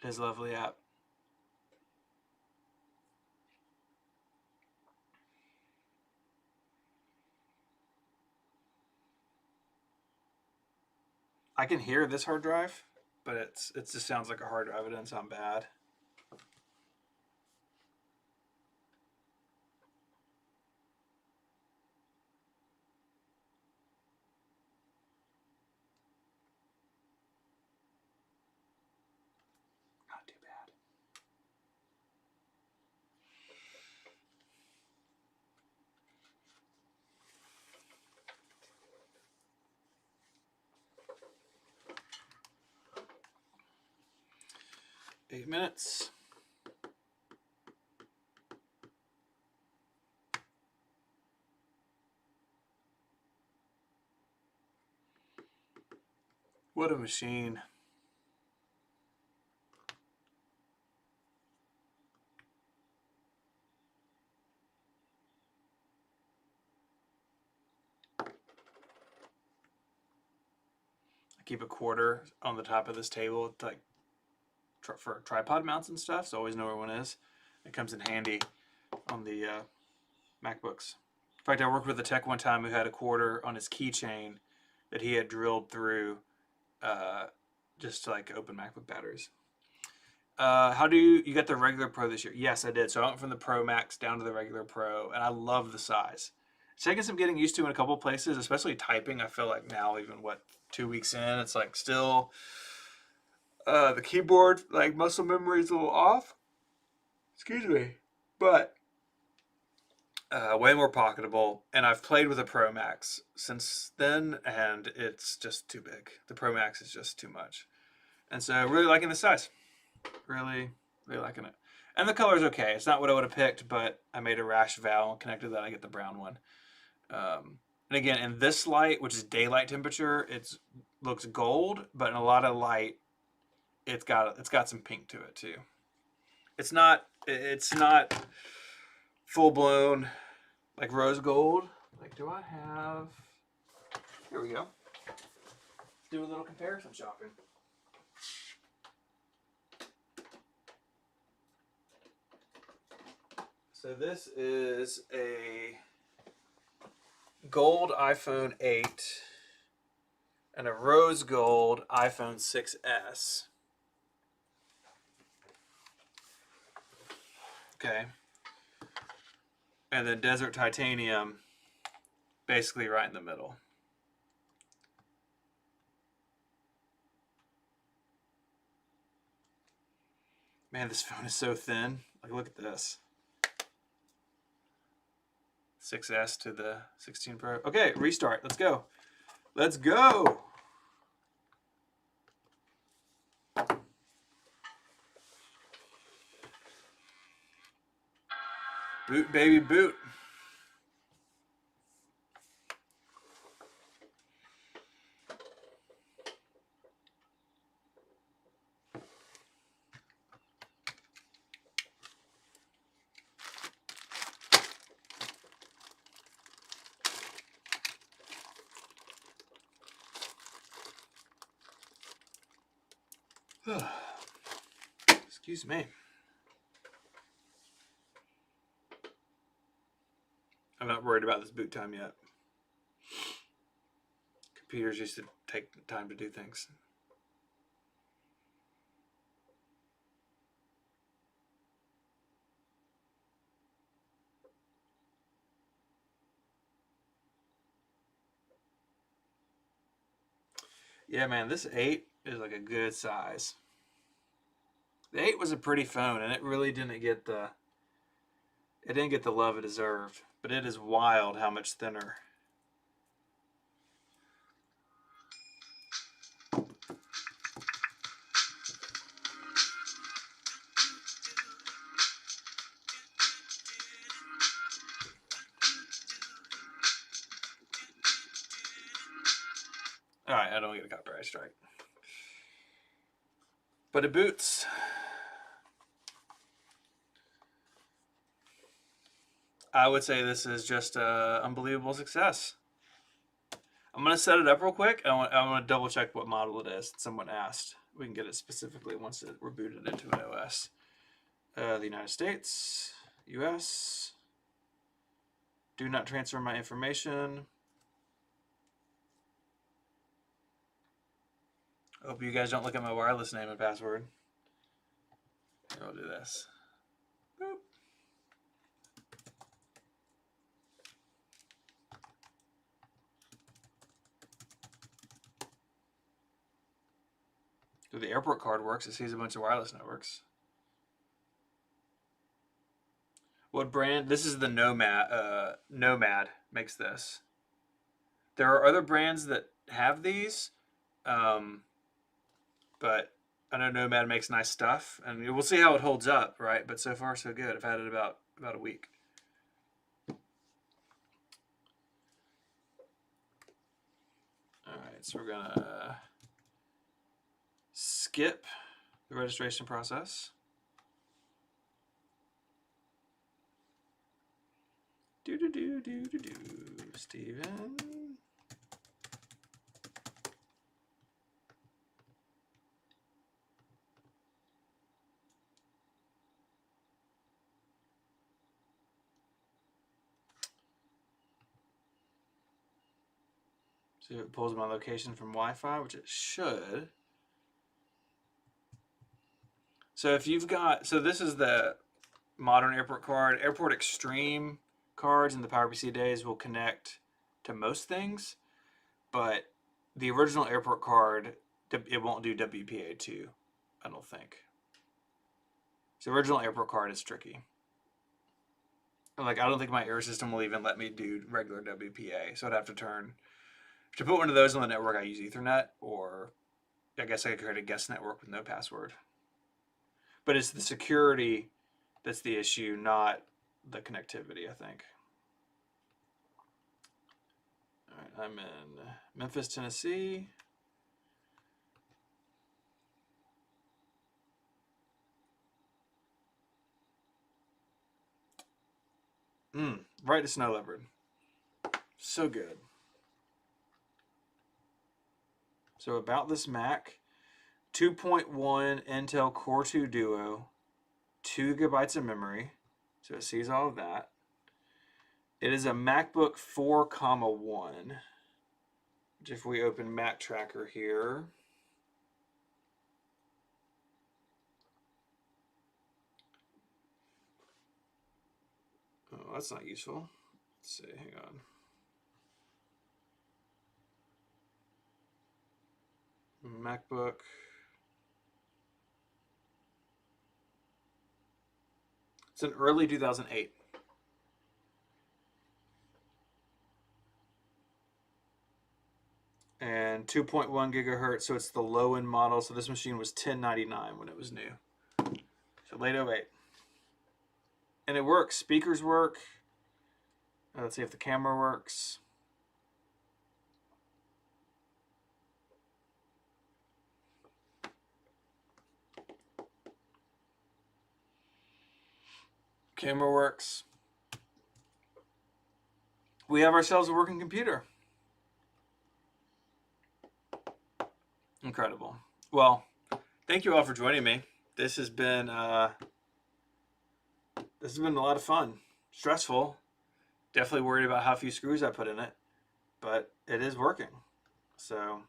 It is a lovely app. I can hear this hard drive, but it just sounds like a hard drive. It doesn't sound bad. Not too bad. Eight minutes. What a machine. I keep a quarter on the top of this table to like for tripod mounts and stuff, so I always know where one is. It comes in handy on the MacBooks. In fact, I worked with a tech one time who had a quarter on his keychain that he had drilled through just to like open MacBook batteries. How do you got the regular Pro this year? Yes, I did. So I went from the Pro Max down to the regular Pro, and I love the size. It's taking some getting used to in a couple places, especially typing. I feel like now, even 2 weeks in, it's like still the keyboard, like muscle memory is a little off. Excuse me, but way more pocketable. And I've played with a Pro Max since then, and it's just too big. The Pro Max is just too much, and so really liking the size. Really liking it. And the color's okay. It's not what I would have picked, but I made a rash vow and connected that I get the brown one. And again, in this light, which is daylight temperature, it looks gold, but in a lot of light, it's got some pink to it too. It's not full blown like rose gold. Like, do I have? Here we go. Do a little comparison shopping. So this is a gold iPhone 8 and a rose gold iPhone 6S. Okay. And then desert titanium, basically right in the middle. Man, this phone is so thin. Like, look at this. 6S to the 16 Pro. Okay, restart. Let's go. Let's go. Boot, baby, boot. Excuse me. I'm not worried about this boot time yet. Computers used to take time to do things. Yeah, man, this 8 is like a good size. The 8 was a pretty phone, and it really didn't get the love it deserved. But it is wild how much thinner. All right, I don't get a copyright strike. But it boots. I would say this is just an unbelievable success. I'm going to set it up real quick. I want to double check what model it is. Someone asked. We can get it specifically once we're booted into an OS. The United States, US. Do not transfer my information. Hope you guys don't look at my wireless name and password. Here, I'll do this. Boop. So the airport card works. It sees a bunch of wireless networks. What brand? This is the Nomad. Nomad makes this. There are other brands that have these, but I know Nomad makes nice stuff, and we'll see how it holds up, right? But so far, so good. I've had it about a week. All right, so we're gonna skip the registration process. Steven. So it pulls my location from Wi-Fi, which it should. So if you've got, so this is the modern airport card. Airport Extreme cards in the PowerPC days will connect to most things, but the original airport card, it won't do WPA2, I don't think. So the original airport card is tricky. Like, I don't think my air system will even let me do regular WPA, so I'd have to put one of those on the network. I use Ethernet, or I guess I could create a guest network with no password. But it's the security that's the issue, not the connectivity, I think. All right, I'm in Memphis, Tennessee. Right to Snow Leopard. So good. So about this Mac, 2.1 Intel Core 2 Duo, 2 GB of memory. So it sees all of that. It is a MacBook 4,1. Which if we open Mac Tracker here, oh, that's not useful. Let's see, hang on. MacBook. It's an early 2008. And 2.1 gigahertz, so it's the low-end model. So this machine was $10.99 when it was new. So late 08. And it works. Speakers work. Let's see if the camera works. Camera works. We have ourselves a working computer. Incredible. Well, thank you all for joining me. This has been a lot of fun. Stressful. Definitely worried about how few screws I put in it, but it is working. So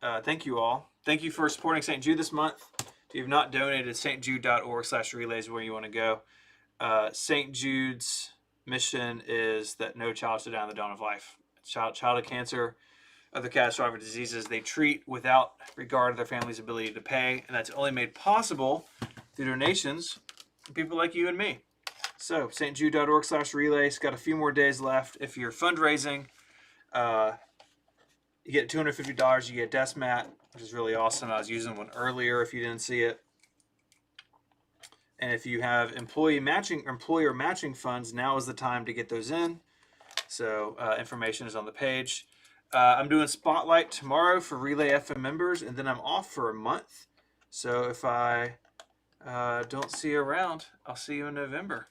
thank you all. Thank you for supporting St. Jude this month. If you've not donated, stjude.org/relays is where you want to go. St. Jude's mission is that no child should die in the dawn of life. Childhood cancer other catastrophic diseases they treat without regard to their family's ability to pay, and that's only made possible through donations from people like you and me. So, stjude.org/relay. It's got a few more days left. If you're fundraising, you get $250. You get a desk mat, which is really awesome. I was using one earlier if you didn't see it. And if you have employer matching funds, now is the time to get those in. So information is on the page. I'm doing Spotlight tomorrow for Relay FM members, and then I'm off for a month. So if I don't see you around, I'll see you in November.